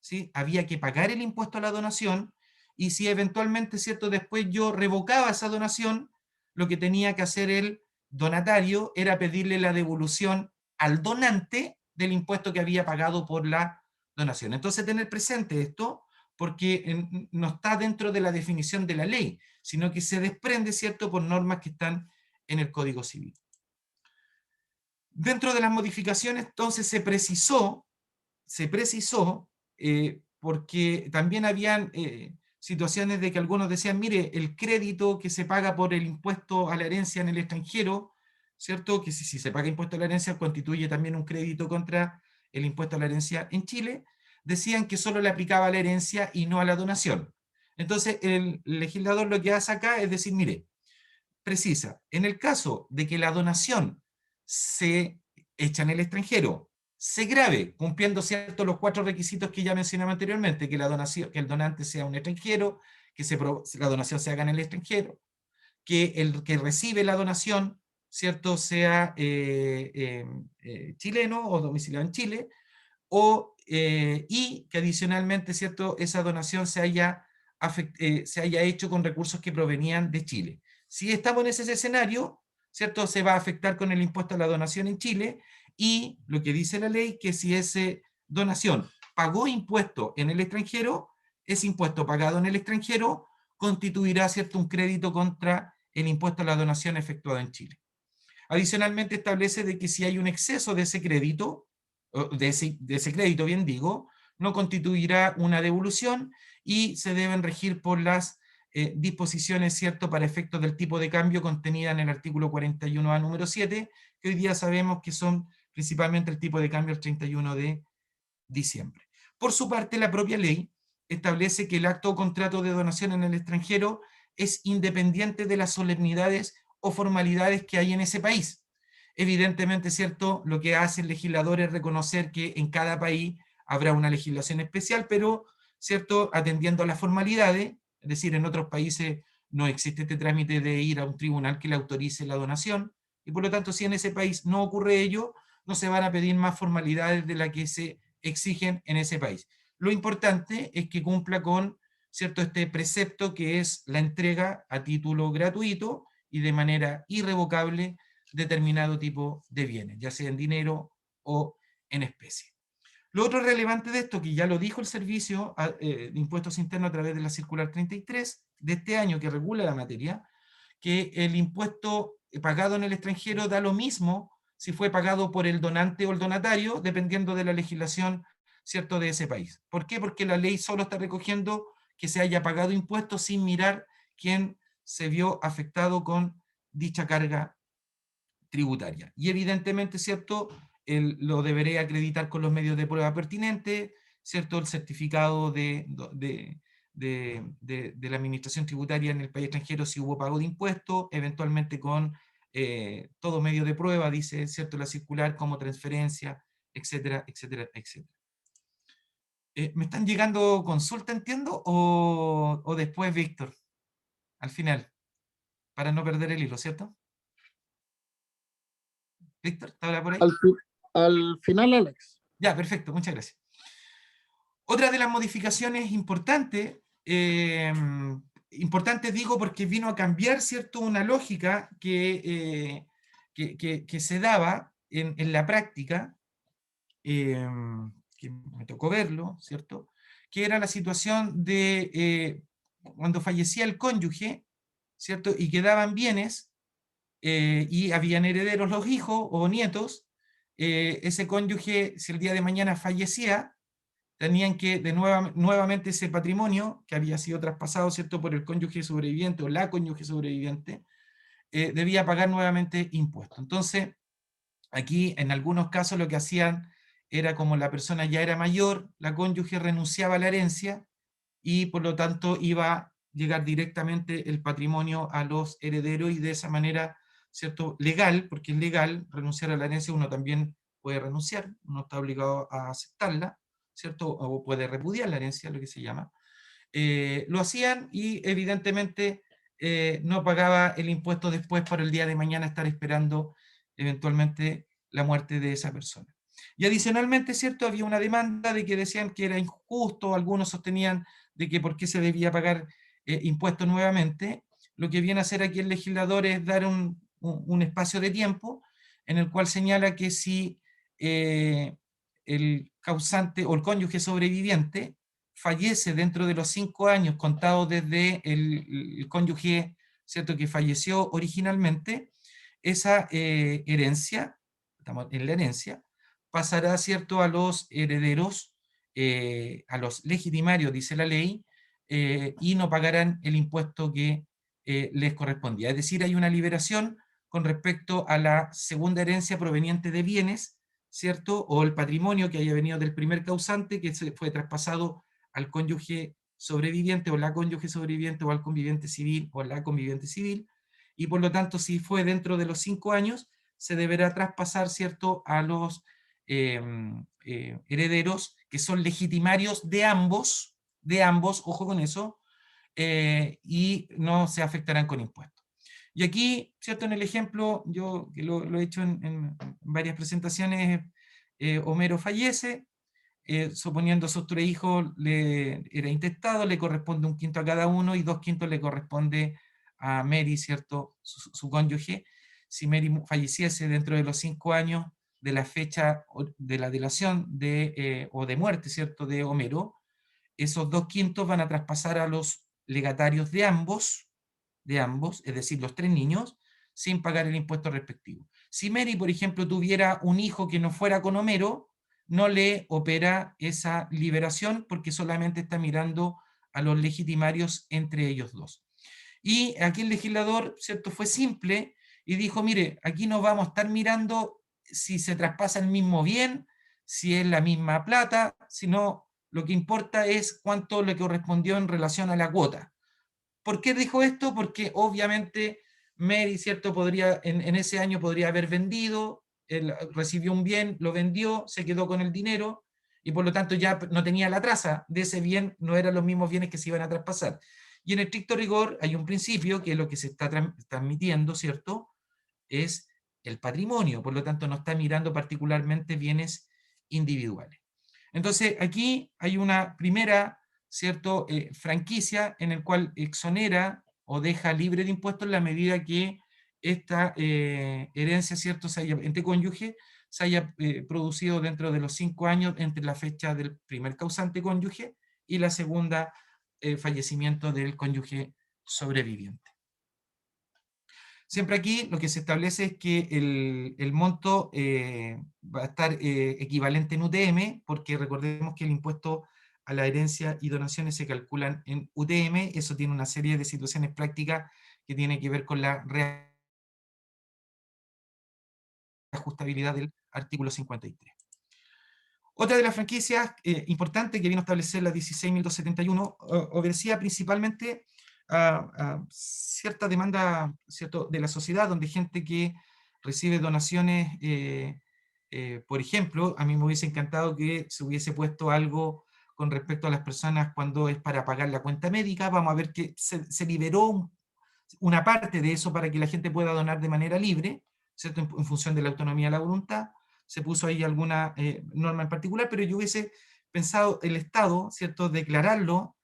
[SPEAKER 2] ¿sí?, había que pagar el impuesto a la donación, y si eventualmente, ¿cierto?, después yo revocaba esa donación, lo que tenía que hacer el donatario era pedirle la devolución al donante del impuesto que había pagado por la donación. Entonces, tener presente esto, porque no está dentro de la definición de la ley, sino que se desprende, ¿cierto?, por normas que están en el Código Civil. Dentro de las modificaciones, entonces, se precisó, porque también habían situaciones de que algunos decían, mire, el crédito que se paga por el impuesto a la herencia en el extranjero, ¿cierto?, que si se paga impuesto a la herencia constituye también un crédito contra el impuesto a la herencia en Chile, decían que solo le aplicaba a la herencia y no a la donación. Entonces, el legislador lo que hace acá es decir, mire, precisa, en el caso de que la donación se hecha en el extranjero, se grave, cumpliendo cierto los 4 requisitos que ya mencionamos anteriormente, que, la donación, que el donante sea un extranjero, que la donación se haga en el extranjero, que el que recibe la donación, ¿cierto?, sea chileno o domiciliado en Chile, y que adicionalmente, ¿cierto?, esa donación se haya hecho con recursos que provenían de Chile. Si estamos en ese escenario, ¿cierto?, se va a afectar con el impuesto a la donación en Chile, y lo que dice la ley, que si esa donación pagó impuesto en el extranjero, ese impuesto pagado en el extranjero constituirá, ¿cierto?, un crédito contra el impuesto a la donación efectuado en Chile. Adicionalmente establece de que si hay un exceso de ese crédito, de ese crédito bien digo, no constituirá una devolución y se deben regir por las disposiciones, ¿cierto?, para efectos del tipo de cambio contenida en el artículo 41A número 7, que hoy día sabemos que son principalmente el tipo de cambio el 31 de diciembre. Por su parte, la propia ley establece que el acto o contrato de donación en el extranjero es independiente de las solemnidades o formalidades que hay en ese país. Evidentemente, ¿cierto?, lo que hace el legislador es reconocer que en cada país habrá una legislación especial, pero, ¿cierto?, atendiendo a las formalidades, es decir, en otros países no existe este trámite de ir a un tribunal que le autorice la donación, y por lo tanto, si en ese país no ocurre ello, no se van a pedir más formalidades de las que se exigen en ese país. Lo importante es que cumpla con, ¿cierto?, este precepto que es la entrega a título gratuito y de manera irrevocable determinado tipo de bienes, ya sea en dinero o en especie. Lo otro relevante de esto, que ya lo dijo el Servicio de Impuestos Internos a través de la circular 33 de este año que regula la materia, que el impuesto pagado en el extranjero da lo mismo si fue pagado por el donante o el donatario, dependiendo de la legislación, ¿cierto?, de ese país. ¿Por qué? Porque la ley solo está recogiendo que se haya pagado impuestos sin mirar quién se vio afectado con dicha carga tributaria. Y evidentemente, ¿cierto?, lo deberé acreditar con los medios de prueba pertinentes, ¿cierto?, el certificado de la administración tributaria en el país extranjero si hubo pago de impuestos, eventualmente con todo medio de prueba, dice, ¿cierto?, la circular, como transferencia, etcétera, etcétera, etcétera. ¿Me están llegando consultas, entiendo? ¿O después, Víctor? Al final, para no perder el hilo, ¿cierto? Víctor, ¿está por ahí?
[SPEAKER 1] Al final, Alex.
[SPEAKER 2] Ya, perfecto, muchas gracias. Otra de las modificaciones importantes, importantes digo porque vino a cambiar, ¿cierto?, una lógica que se daba en la práctica, que me tocó verlo, ¿cierto?, que era la situación de cuando fallecía el cónyuge, ¿cierto?, y quedaban bienes, y habían herederos los hijos o nietos, ese cónyuge, si el día de mañana fallecía, tenían que nuevamente ese patrimonio que había sido traspasado, ¿cierto?, por el cónyuge sobreviviente o la cónyuge sobreviviente, debía pagar nuevamente impuestos. Entonces, aquí en algunos casos lo que hacían era, como la persona ya era mayor, la cónyuge renunciaba a la herencia y por lo tanto iba a llegar directamente el patrimonio a los herederos, y de esa manera, ¿cierto?, legal, porque es legal renunciar a la herencia, uno también puede renunciar, uno está obligado a aceptarla, ¿cierto?, o puede repudiar la herencia, lo que se llama. Lo hacían y evidentemente no pagaba el impuesto después para el día de mañana estar esperando eventualmente la muerte de esa persona. Y adicionalmente, ¿cierto?, había una demanda de que decían que era injusto, algunos sostenían de que por qué se debía pagar impuestos nuevamente. Lo que viene a hacer aquí el legislador es dar un espacio de tiempo en el cual señala que si el causante o el cónyuge sobreviviente fallece dentro de los 5 años contados desde el cónyuge, ¿cierto?, que falleció originalmente, esa herencia, estamos en la herencia, pasará, ¿cierto?, a los herederos, a los legitimarios, dice la ley, y no pagarán el impuesto que les correspondía. Es decir, hay una liberación con respecto a la segunda herencia proveniente de bienes, ¿cierto?, o el patrimonio que haya venido del primer causante, que se fue traspasado al cónyuge sobreviviente o la cónyuge sobreviviente o al conviviente civil o la conviviente civil, y por lo tanto, si fue dentro de los 5 años, se deberá traspasar, ¿cierto?, a los herederos que son legitimarios de ambos, ojo con eso, y no se afectarán con impuestos. Y aquí, ¿cierto?, en el ejemplo, yo que lo he hecho en varias presentaciones, Homero fallece, suponiendo sus 3 hijos, era intestado, le corresponde 1/5 a cada uno y 2/5 le corresponde a Mary, ¿cierto?, su cónyuge. Si Mary falleciese dentro de los 5 años de la fecha de la delación o de muerte, ¿cierto?, de Homero, esos 2/5 van a traspasar a los legatarios de ambos, es decir, los 3 niños, sin pagar el impuesto respectivo. Si Mary, por ejemplo, tuviera un hijo que no fuera economero, no le opera esa liberación porque solamente está mirando a los legitimarios entre ellos dos. Y aquí el legislador, ¿cierto?, fue simple y dijo, mire, aquí no vamos a estar mirando si se traspasa el mismo bien, si es la misma plata, sino lo que importa es cuánto le correspondió en relación a la cuota. ¿Por qué dijo esto? Porque obviamente Mary, ¿cierto?, podría, en ese año podría haber vendido, él recibió un bien, lo vendió, se quedó con el dinero, y por lo tanto ya no tenía la traza de ese bien, no eran los mismos bienes que se iban a traspasar. Y en estricto rigor hay un principio que es lo que se está transmitiendo, ¿cierto?, es el patrimonio, por lo tanto no está mirando particularmente bienes individuales. Entonces aquí hay una primera, ¿cierto?, franquicia en el cual exonera o deja libre de impuestos en la medida que esta herencia, ¿cierto?, entre cónyuge se haya producido dentro de los 5 años entre la fecha del primer causante cónyuge y la segunda fallecimiento del cónyuge sobreviviente. Siempre aquí lo que se establece es que el monto va a estar equivalente en UTM, porque recordemos que el impuesto a la herencia y donaciones se calculan en UTM. Eso tiene una serie de situaciones prácticas que tiene que ver con la reajustabilidad del artículo 53. Otra de las franquicias importantes que vino a establecer la 16.271 obedecía principalmente a cierta demanda, ¿cierto?, de la sociedad, donde gente que recibe donaciones, por ejemplo, a mí me hubiese encantado que se hubiese puesto algo con respecto a las personas cuando es para pagar la cuenta médica. Vamos a ver que se liberó una parte de eso para que la gente pueda donar de manera libre, ¿cierto?, en función de la autonomía de la voluntad. Se puso ahí alguna norma en particular, pero yo hubiese pensado el Estado, ¿cierto?, declararlo,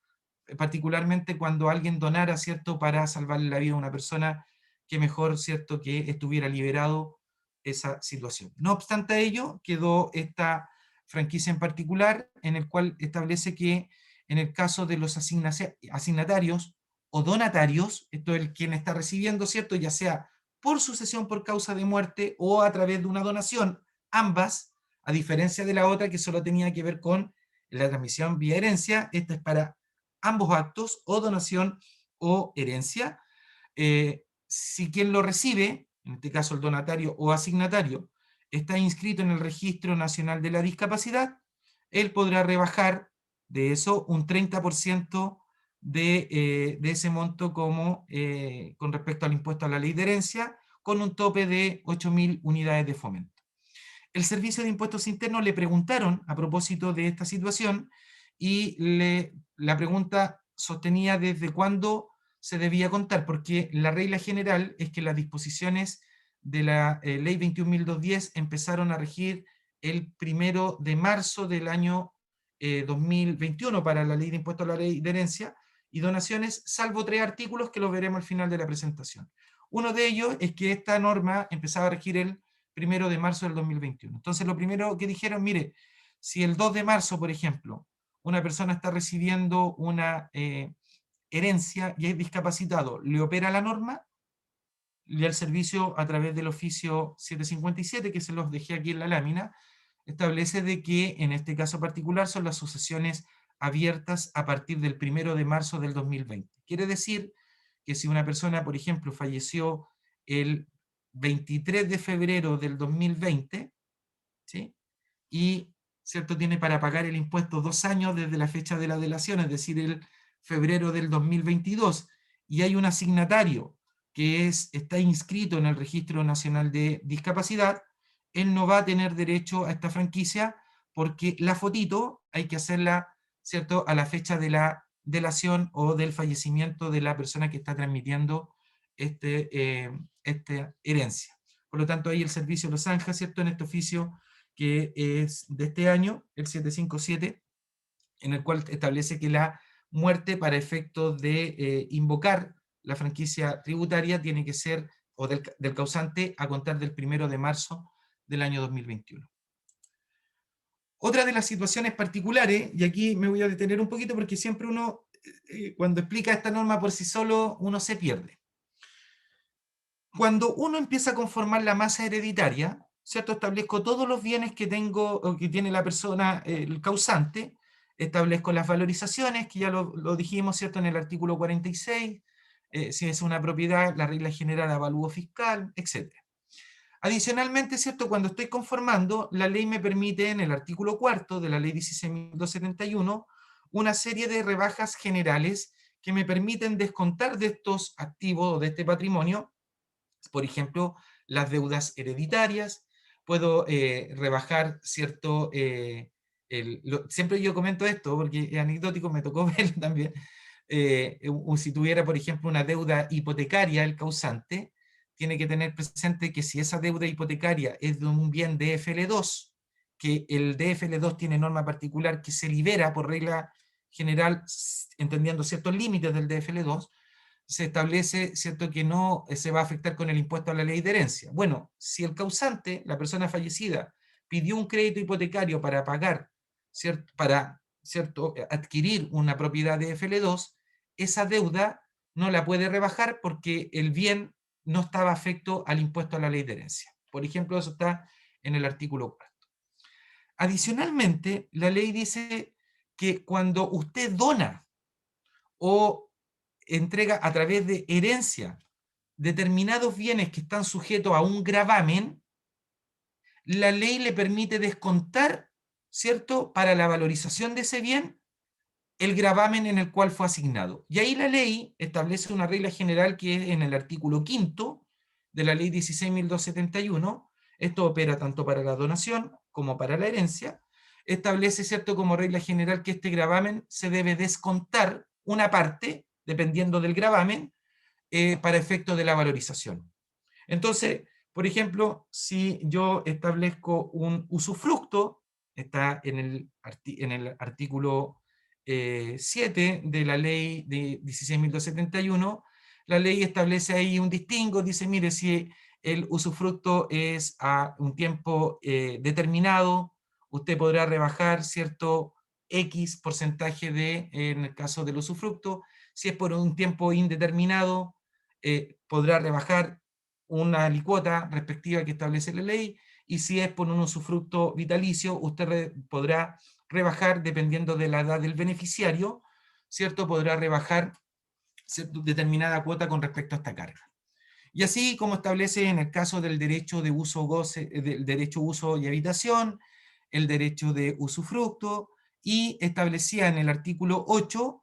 [SPEAKER 2] particularmente cuando alguien donara, ¿cierto?, para salvarle la vida a una persona, que mejor, ¿cierto?, que estuviera liberado esa situación. No obstante ello, quedó esta franquicia en particular, en el cual establece que en el caso de los asignatarios o donatarios, esto es quien está recibiendo, ¿cierto?, ya sea por sucesión por causa de muerte o a través de una donación, ambas, a diferencia de la otra que solo tenía que ver con la transmisión vía herencia, esta es para ambos actos, o donación o herencia. Si quien lo recibe, en este caso el donatario o asignatario, está inscrito en el Registro Nacional de la Discapacidad, él podrá rebajar de eso un 30% de ese monto como con respecto al impuesto a la ley de herencia, con un tope de 8.000 unidades de fomento. El Servicio de Impuestos Internos le preguntaron a propósito de esta situación y la pregunta sostenía desde cuándo se debía contar, porque la regla general es que las disposiciones de la ley 21.210 empezaron a regir el 1 de marzo del año 2021 para la ley de impuestos a la ley de herencia y donaciones, salvo 3 artículos que los veremos al final de la presentación. Uno de ellos es que esta norma empezaba a regir el 1 de marzo del 2021. Entonces lo primero que dijeron, mire, si el 2 de marzo, por ejemplo, una persona está recibiendo una herencia y es discapacitado, ¿le opera la norma? Y el servicio, a través del oficio 757, que se los dejé aquí en la lámina, establece de que en este caso particular son las sucesiones abiertas a partir del 1 de marzo del 2020. Quiere decir que si una persona, por ejemplo, falleció el 23 de febrero del 2020, ¿sí?, y ¿cierto?, tiene para pagar el impuesto 2 años desde la fecha de la delación, es decir, el febrero del 2022, y hay un asignatario que está inscrito en el Registro Nacional de Discapacidad, él no va a tener derecho a esta franquicia porque la fotito hay que hacerla, ¿cierto?, a la fecha de la delación o del fallecimiento de la persona que está transmitiendo esta herencia. Por lo tanto, ahí el servicio lo zanja, ¿cierto?, en este oficio que es de este año, el 757, en el cual establece que la muerte para efectos de invocar la franquicia tributaria tiene que ser, o del causante, a contar del 1 de marzo del año 2021. Otra de las situaciones particulares, y aquí me voy a detener un poquito porque siempre uno, cuando explica esta norma por sí solo, uno se pierde. Cuando uno empieza a conformar la masa hereditaria, ¿cierto? Establezco todos los bienes que tengo, o que tiene la persona, el causante, establezco las valorizaciones, que ya lo dijimos, ¿cierto? En el artículo 46, si es una propiedad, la regla general avalúo fiscal, etc. Adicionalmente, ¿cierto? Cuando estoy conformando, la ley me permite, en el artículo 4 de la ley 16.271, una serie de rebajas generales que me permiten descontar de estos activos o de este patrimonio, por ejemplo, las deudas hereditarias, puedo rebajar cierto, siempre yo comento esto porque es anecdótico, me tocó verlo también, si tuviera, por ejemplo, una deuda hipotecaria, el causante, tiene que tener presente que si esa deuda hipotecaria es de un bien DFL2, que el DFL2 tiene norma particular que se libera por regla general, entendiendo ciertos límites del DFL2, se establece, ¿cierto?, que no se va a afectar con el impuesto a la ley de herencia. Bueno, si el causante, la persona fallecida, pidió un crédito hipotecario para pagar, ¿cierto?, para, ¿cierto?, adquirir una propiedad de FL2, esa deuda no la puede rebajar porque el bien no estaba afecto al impuesto a la ley de herencia. Por ejemplo, eso está en el artículo 4. Adicionalmente, la ley dice que cuando usted dona o entrega a través de herencia determinados bienes que están sujetos a un gravamen, la ley le permite descontar, ¿cierto?, para la valorización de ese bien, el gravamen en el cual fue asignado. Y ahí la ley establece una regla general que es en el artículo 5 de la ley 16.271, esto opera tanto para la donación como para la herencia, establece, ¿cierto?, como regla general que este gravamen se debe descontar una parte, dependiendo del gravamen, para efecto de la valorización. Entonces, por ejemplo, si yo establezco un usufructo, está en el artículo 7 de la ley de 16.271, la ley establece ahí un distingo, dice, mire, si el usufructo es a un tiempo determinado, usted podrá rebajar cierto X porcentaje en el caso del usufructo. Si es por un tiempo indeterminado, podrá rebajar una alícuota respectiva que establece la ley, y si es por un usufructo vitalicio, usted podrá rebajar, dependiendo de la edad del beneficiario, ¿cierto? Podrá rebajar determinada cuota con respecto a esta carga. Y así como establece en el caso del derecho de uso, goce, del derecho uso y habitación, el derecho de usufructo, y establecía en el artículo 8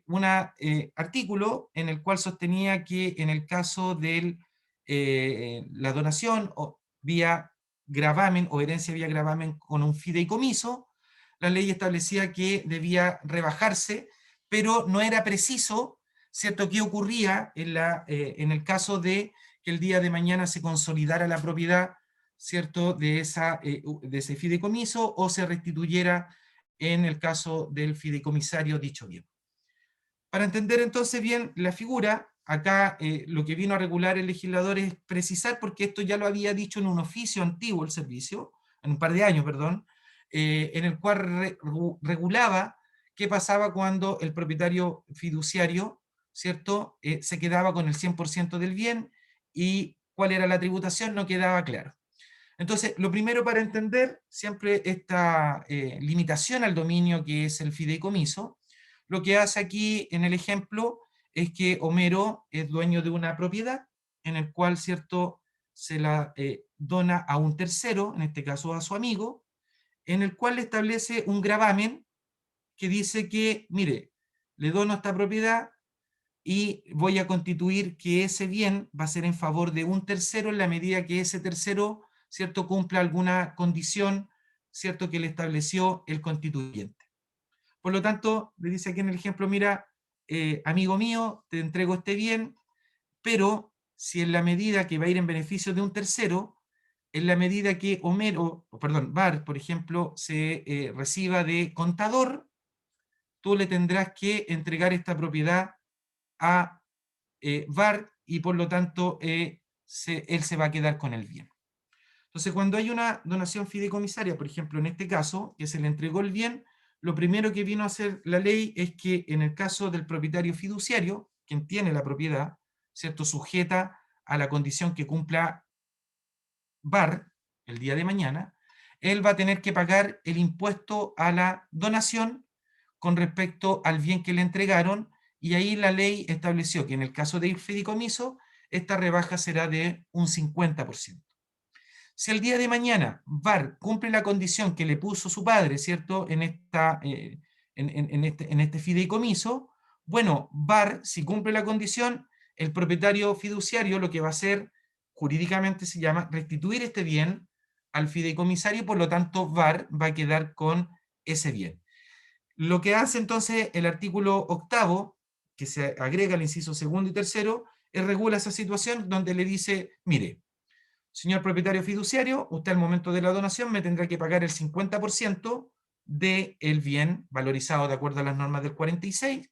[SPEAKER 2] un artículo en el cual sostenía que en el caso de la donación o vía gravamen o herencia vía gravamen con un fideicomiso, la ley establecía que debía rebajarse, pero no era preciso, ¿cierto?, qué ocurría en el caso de que el día de mañana se consolidara la propiedad, ¿cierto?, de ese fideicomiso, o se restituyera en el caso del fideicomisario dicho bien. Para entender entonces bien la figura, acá lo que vino a regular el legislador es precisar, porque esto ya lo había dicho en un oficio antiguo el servicio, en un par de años, perdón, en el cual regulaba qué pasaba cuando el propietario fiduciario, ¿cierto?, se quedaba con el 100% del bien, y cuál era la tributación no quedaba claro. Entonces, lo primero para entender siempre esta limitación al dominio que es el fideicomiso, lo que hace aquí en el ejemplo es que Homero es dueño de una propiedad en el cual, ¿cierto?, se la dona a un tercero, en este caso a su amigo, en el cual le establece un gravamen que dice que, mire, le dono esta propiedad y voy a constituir que ese bien va a ser en favor de un tercero en la medida que ese tercero, ¿cierto?, cumpla alguna condición, ¿cierto?, que le estableció el constituyente. Por lo tanto, le dice aquí en el ejemplo, mira, amigo mío, te entrego este bien, pero si en la medida que va a ir en beneficio de un tercero, en la medida que Bart, por ejemplo, se reciba de contador, tú le tendrás que entregar esta propiedad a Bart, y por lo tanto él se va a quedar con el bien. Entonces, cuando hay una donación fideicomisaria, por ejemplo, en este caso, que se le entregó el bien, lo primero que vino a hacer la ley es que en el caso del propietario fiduciario, quien tiene la propiedad, ¿cierto?, sujeta a la condición que cumpla VAR el día de mañana, él va a tener que pagar el impuesto a la donación con respecto al bien que le entregaron, y ahí la ley estableció que en el caso del fideicomiso, esta rebaja será de un 50%. Si el día de mañana VAR cumple la condición que le puso su padre, ¿cierto?, en este fideicomiso, bueno, VAR, si cumple la condición, el propietario fiduciario lo que va a hacer, jurídicamente se llama, restituir este bien al fideicomisario, y por lo tanto VAR va a quedar con ese bien. Lo que hace entonces el artículo 8º, que se agrega al inciso 2º y 3º, es regula esa situación donde le dice, mire, señor propietario fiduciario, usted al momento de la donación me tendrá que pagar el 50% del bien valorizado de acuerdo a las normas del 46,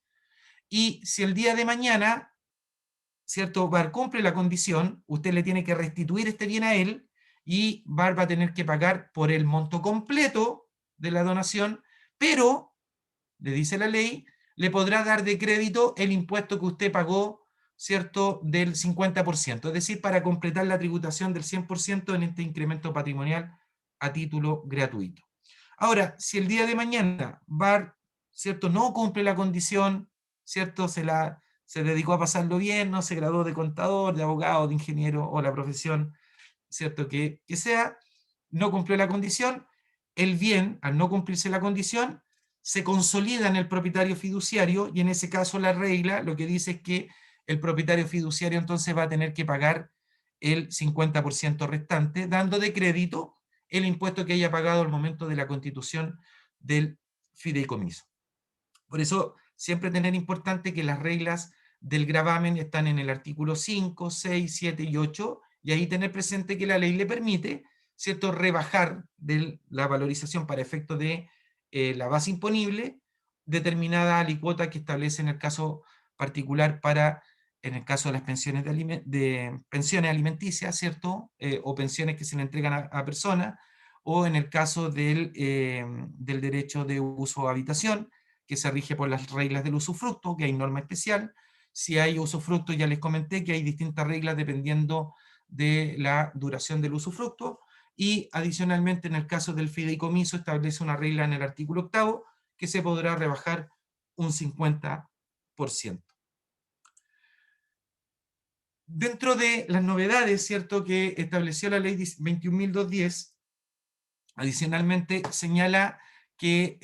[SPEAKER 2] y si el día de mañana, ¿cierto?, VAR cumple la condición, usted le tiene que restituir este bien a él, y VAR va a tener que pagar por el monto completo de la donación, pero, le dice la ley, le podrá dar de crédito el impuesto que usted pagó, ¿cierto?, del 50%, es decir, para completar la tributación del 100% en este incremento patrimonial a título gratuito. Ahora, si el día de mañana VAR, ¿cierto?, no cumple la condición, ¿cierto?, se dedicó a pasarlo bien, no se graduó de contador, de abogado, de ingeniero, o la profesión, ¿cierto?, que sea, no cumplió la condición, el bien, al no cumplirse la condición, se consolida en el propietario fiduciario, y en ese caso la regla lo que dice es que el propietario fiduciario entonces va a tener que pagar el 50% restante, dando de crédito el impuesto que haya pagado al momento de la constitución del fideicomiso. Por eso, siempre tener importante que las reglas del gravamen están en el artículo 5, 6, 7 y 8, y ahí tener presente que la ley le permite, ¿cierto?, rebajar de la valorización para efecto de la base imponible determinada alicuota que establece en el caso particular para, en el caso de las pensiones de pensiones alimenticias, ¿cierto?, o pensiones que se le entregan a personas, o en el caso del derecho de uso o habitación, que se rige por las reglas del usufructo, que hay norma especial. Si hay usufructo, ya les comenté que hay distintas reglas dependiendo de la duración del usufructo, y adicionalmente en el caso del fideicomiso establece una regla en el artículo 8º que se podrá rebajar un 50%. Dentro de las novedades, ¿cierto?, que estableció la ley 21.210, adicionalmente señala que,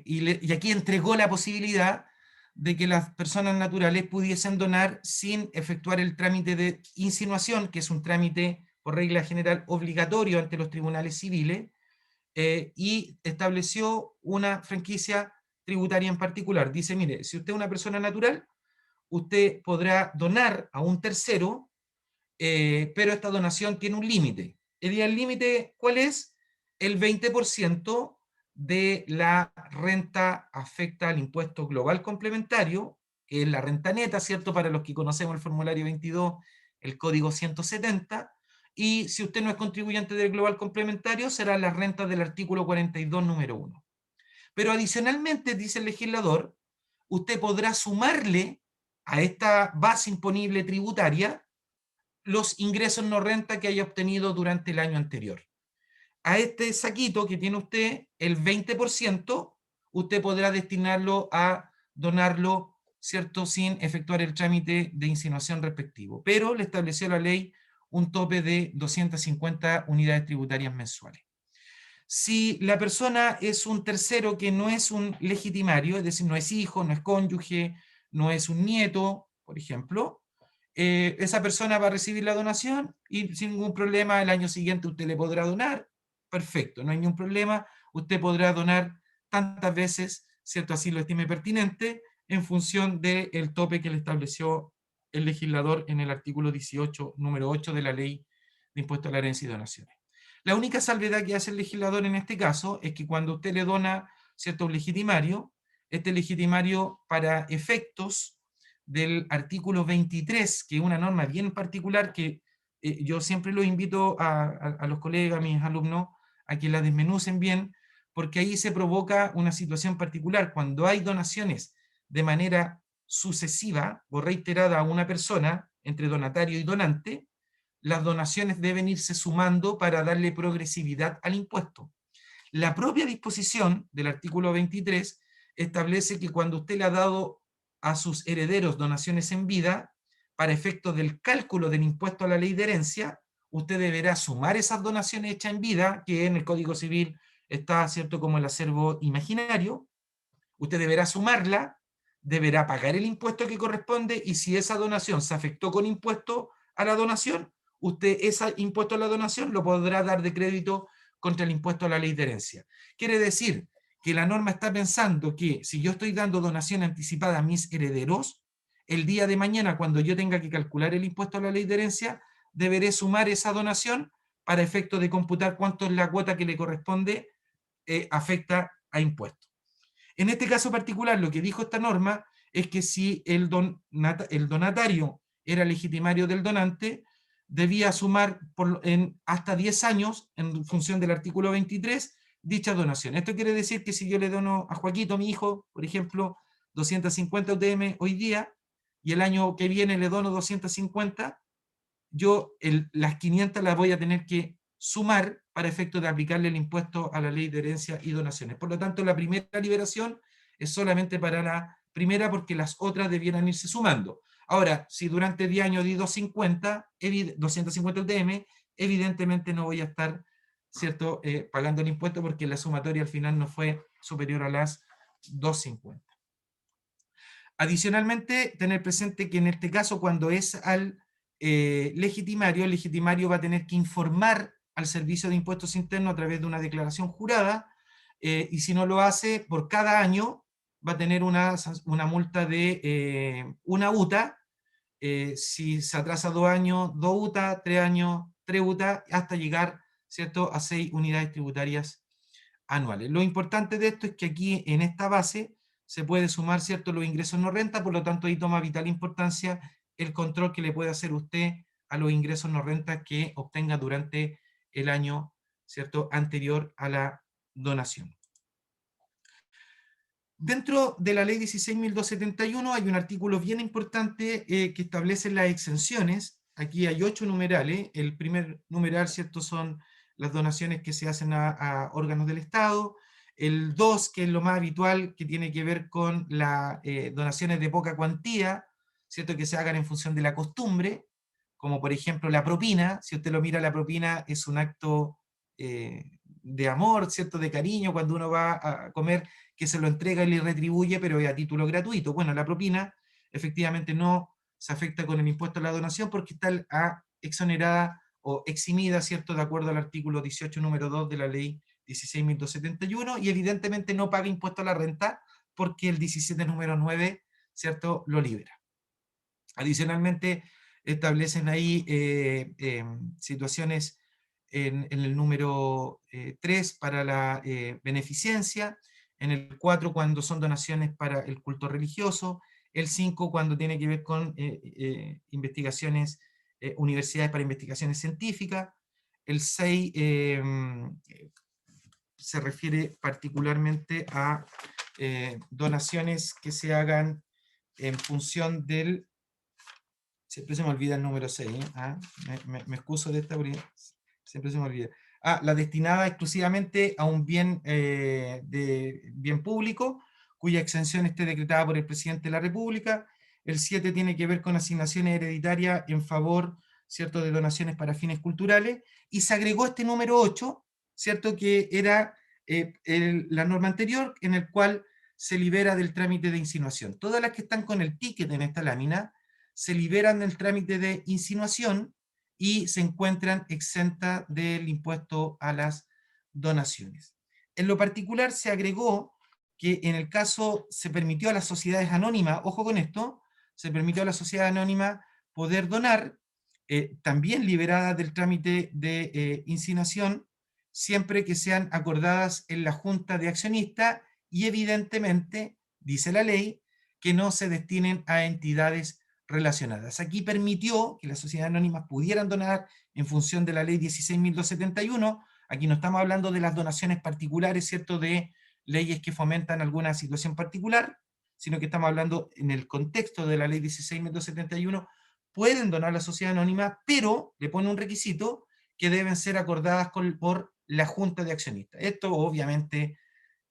[SPEAKER 2] y aquí entregó la posibilidad de que las personas naturales pudiesen donar sin efectuar el trámite de insinuación, que es un trámite por regla general obligatorio ante los tribunales civiles, y estableció una franquicia tributaria en particular. Dice, mire, si usted es una persona natural, usted podrá donar a un tercero, pero esta donación tiene un límite. ¿El límite cuál es? El 20% de la renta afecta al impuesto global complementario, que es la renta neta, ¿cierto?, para los que conocemos el formulario 22, el código 170, y si usted no es contribuyente del global complementario, serán las rentas del artículo 42, número 1. Pero adicionalmente, dice el legislador, usted podrá sumarle a esta base imponible tributaria los ingresos no renta que haya obtenido durante el año anterior. A este saquito que tiene usted, el 20%, usted podrá destinarlo a donarlo, ¿cierto?, sin efectuar el trámite de insinuación respectivo. Pero le estableció la ley un tope de 250 unidades tributarias mensuales. Si la persona es un tercero que no es un legitimario, es decir, no es hijo, no es cónyuge, no es un nieto, por ejemplo, esa persona va a recibir la donación y sin ningún problema el año siguiente usted le podrá donar. Perfecto, no hay ningún problema. Usted podrá donar tantas veces, ¿cierto?, así lo estime pertinente, en función del tope que le estableció el legislador en el artículo 18, número 8 de la Ley de Impuesto a la Herencia y Donaciones. La única salvedad que hace el legislador en este caso es que cuando usted le dona, ¿cierto?, un legitimario, este legitimario para efectos del artículo 23, que es una norma bien particular que yo siempre lo invito a los colegas, a mis alumnos, a que la desmenucen bien, porque ahí se provoca una situación particular. Cuando hay donaciones de manera sucesiva o reiterada a una persona, entre donatario y donante, las donaciones deben irse sumando para darle progresividad al impuesto. La propia disposición del artículo 23 establece que cuando usted le ha dado a sus herederos donaciones en vida, para efectos del cálculo del impuesto a la ley de herencia, usted deberá sumar esas donaciones hechas en vida, que en el Código Civil está, ¿cierto?, como el acervo imaginario. Usted deberá sumarla, deberá pagar el impuesto que corresponde, y si esa donación se afectó con impuesto a la donación, usted ese impuesto a la donación lo podrá dar de crédito contra el impuesto a la ley de herencia. Quiere decir que la norma está pensando que si yo estoy dando donación anticipada a mis herederos, el día de mañana, cuando yo tenga que calcular el impuesto a la ley de herencia, deberé sumar esa donación para efecto de computar cuánto es la cuota que le corresponde, afecta a impuestos. En este caso particular, lo que dijo esta norma es que si el donatario era legitimario del donante, debía sumar hasta 10 años, en función del artículo 23, dicha donación. Esto quiere decir que si yo le dono a Joaquito, mi hijo, por ejemplo, 250 UTM hoy día, y el año que viene le dono 250, yo las 500 las voy a tener que sumar para efecto de aplicarle el impuesto a la ley de herencia y donaciones. Por lo tanto, la primera liberación es solamente para la primera, porque las otras debieran irse sumando. Ahora, si durante 10 años di 250 UTM, evidentemente no voy a estar, ¿cierto?, pagando el impuesto, porque la sumatoria al final no fue superior a las 250. Adicionalmente, tener presente que en este caso, cuando es al legitimario, el legitimario va a tener que informar al Servicio de Impuestos Internos a través de una declaración jurada, y si no lo hace, por cada año va a tener una multa de una UTA, si se atrasa 2 años, 2 UTA, 3 años, 3 UTA, hasta llegar, ¿cierto?, a 6 unidades tributarias anuales. Lo importante de esto es que aquí, en esta base, se puede sumar, ¿cierto?, los ingresos no renta, por lo tanto ahí toma vital importancia el control que le puede hacer usted a los ingresos no renta que obtenga durante el año, ¿cierto?, anterior a la donación. Dentro de la ley 16.271 hay un artículo bien importante que establece las exenciones. Aquí hay 8 numerales. El primer numeral, ¿cierto?, son las donaciones que se hacen a órganos del Estado. El 2, que es lo más habitual, que tiene que ver con las donaciones de poca cuantía, ¿cierto?, que se hagan en función de la costumbre, como por ejemplo la propina. Si usted lo mira, la propina es un acto de amor, ¿cierto?, de cariño, cuando uno va a comer, que se lo entrega y le retribuye, pero a título gratuito. Bueno, la propina efectivamente no se afecta con el impuesto a la donación, porque está exonerada o eximida, ¿cierto?, de acuerdo al artículo 18, número 2 de la ley 16.271, y evidentemente no paga impuesto a la renta, porque el 17, número 9, ¿cierto?, lo libera. Adicionalmente, establecen ahí situaciones en el número 3 para la beneficencia, en el 4 cuando son donaciones para el culto religioso, el 5 cuando tiene que ver con investigaciones, universidades para investigaciones científicas, el 6 se refiere particularmente a donaciones que se hagan en función del... Siempre se me olvida el número 6, me excuso de esta, porque siempre se me olvida. La destinada exclusivamente a un bien, bien público, cuya exención esté decretada por el presidente de la República. El 7 tiene que ver con asignaciones hereditarias en favor, ¿cierto?, de donaciones para fines culturales. Y se agregó este número 8, ¿cierto?, que era la norma anterior, en el cual se libera del trámite de insinuación. Todas las que están con el ticket en esta lámina se liberan del trámite de insinuación y se encuentran exentas del impuesto a las donaciones. En lo particular, se agregó que en el caso se permitió a las sociedades anónimas, ojo con esto, se permitió a la sociedad anónima poder donar, también liberadas del trámite de insinuación, siempre que sean acordadas en la junta de accionistas, y evidentemente, dice la ley, que no se destinen a entidades relacionadas. Aquí permitió que las sociedades anónimas pudieran donar en función de la ley 16.271. Aquí no estamos hablando de las donaciones particulares, ¿cierto?, de leyes que fomentan alguna situación particular, sino que estamos hablando en el contexto de la ley 16.271, pueden donar a la sociedad anónima, pero le pone un requisito que deben ser acordadas por la junta de accionistas. Esto obviamente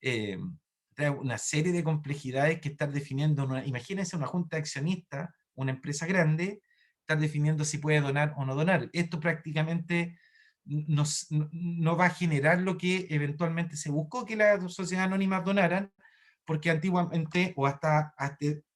[SPEAKER 2] trae una serie de complejidades que estar definiendo, imagínense una junta de accionistas, una empresa grande, estar definiendo si puede donar o no donar. Esto prácticamente no va a generar lo que eventualmente se buscó que las sociedades anónimas donaran, porque antiguamente, o hasta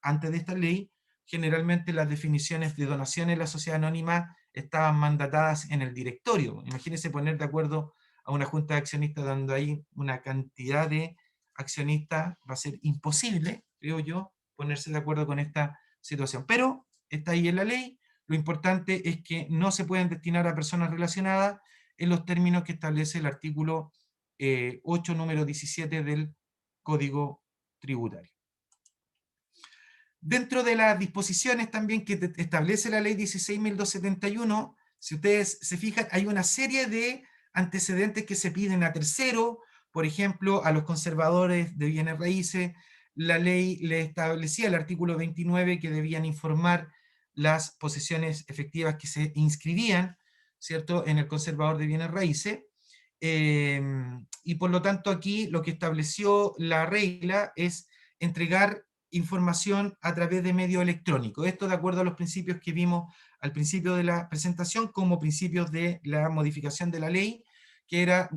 [SPEAKER 2] antes de esta ley, generalmente las definiciones de donaciones en la sociedad anónima estaban mandatadas en el directorio. Imagínense poner de acuerdo a una junta de accionistas dando ahí una cantidad de accionistas, va a ser imposible, creo yo, ponerse de acuerdo con esta situación. Pero está ahí en la ley. Lo importante es que no se pueden destinar a personas relacionadas en los términos que establece el artículo 8, número 17 del Código Tributario. Dentro de las disposiciones también que establece la ley 16.271, si ustedes se fijan, hay una serie de antecedentes que se piden a terceros, por ejemplo, a los conservadores de bienes raíces. La ley le establecía el artículo 29 que debían informar las posesiones efectivas que se inscribían, ¿cierto?, en el conservador de bienes raíces. Y por lo tanto aquí lo que estableció la regla es entregar información a través de medio electrónico. Esto de acuerdo a los principios que vimos al principio de la presentación como principios de la modificación de la ley, que era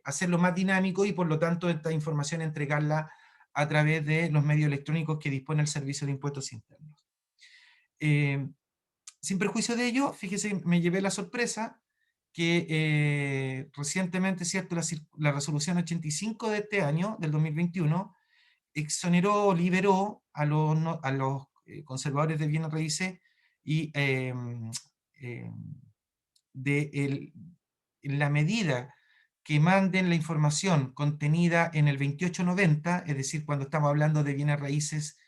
[SPEAKER 2] hacerlo más dinámico y por lo tanto esta información entregarla a través de los medios electrónicos que dispone el Servicio de Impuestos Internos. Sin perjuicio de ello, fíjese, me llevé la sorpresa que recientemente, ¿cierto?, la resolución 85 de este año, del 2021, exoneró, liberó a los conservadores de bienes raíces y en la medida que manden la información contenida en el 2890, es decir, cuando estamos hablando de bienes raíces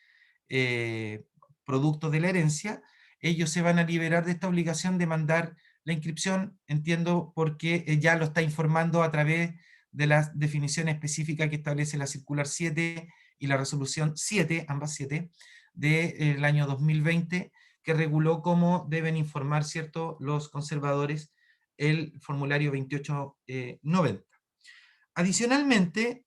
[SPEAKER 2] producto de la herencia, ellos se van a liberar de esta obligación de mandar la inscripción, entiendo, porque ya lo está informando a través de las definiciones específicas que establece la circular 7 y la resolución 7, ambas 7, del año 2020, que reguló cómo deben informar, ¿cierto?, los conservadores el formulario 2890. Adicionalmente,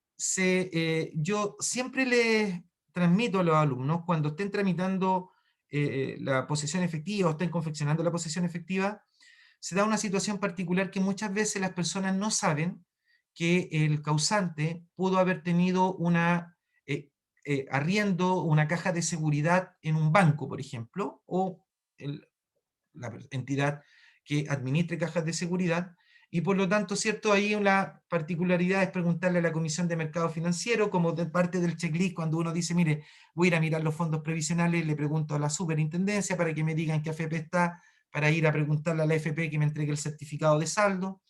[SPEAKER 2] yo siempre les transmito a los alumnos, cuando estén tramitando la posesión efectiva o estén confeccionando la posesión efectiva, se da una situación particular que muchas veces las personas no saben que el causante pudo haber tenido una arriendo, una caja de seguridad en un banco, por ejemplo, o la entidad que administre cajas de seguridad, y por lo tanto, ¿cierto? Ahí una particularidad es preguntarle a la Comisión de Mercado Financiero, como de parte del checklist, cuando uno dice, mire, voy a ir a mirar los fondos previsionales, le pregunto a la superintendencia para que me digan qué AFP está, para ir a preguntarle a la AFP que me entregue el certificado de saldo,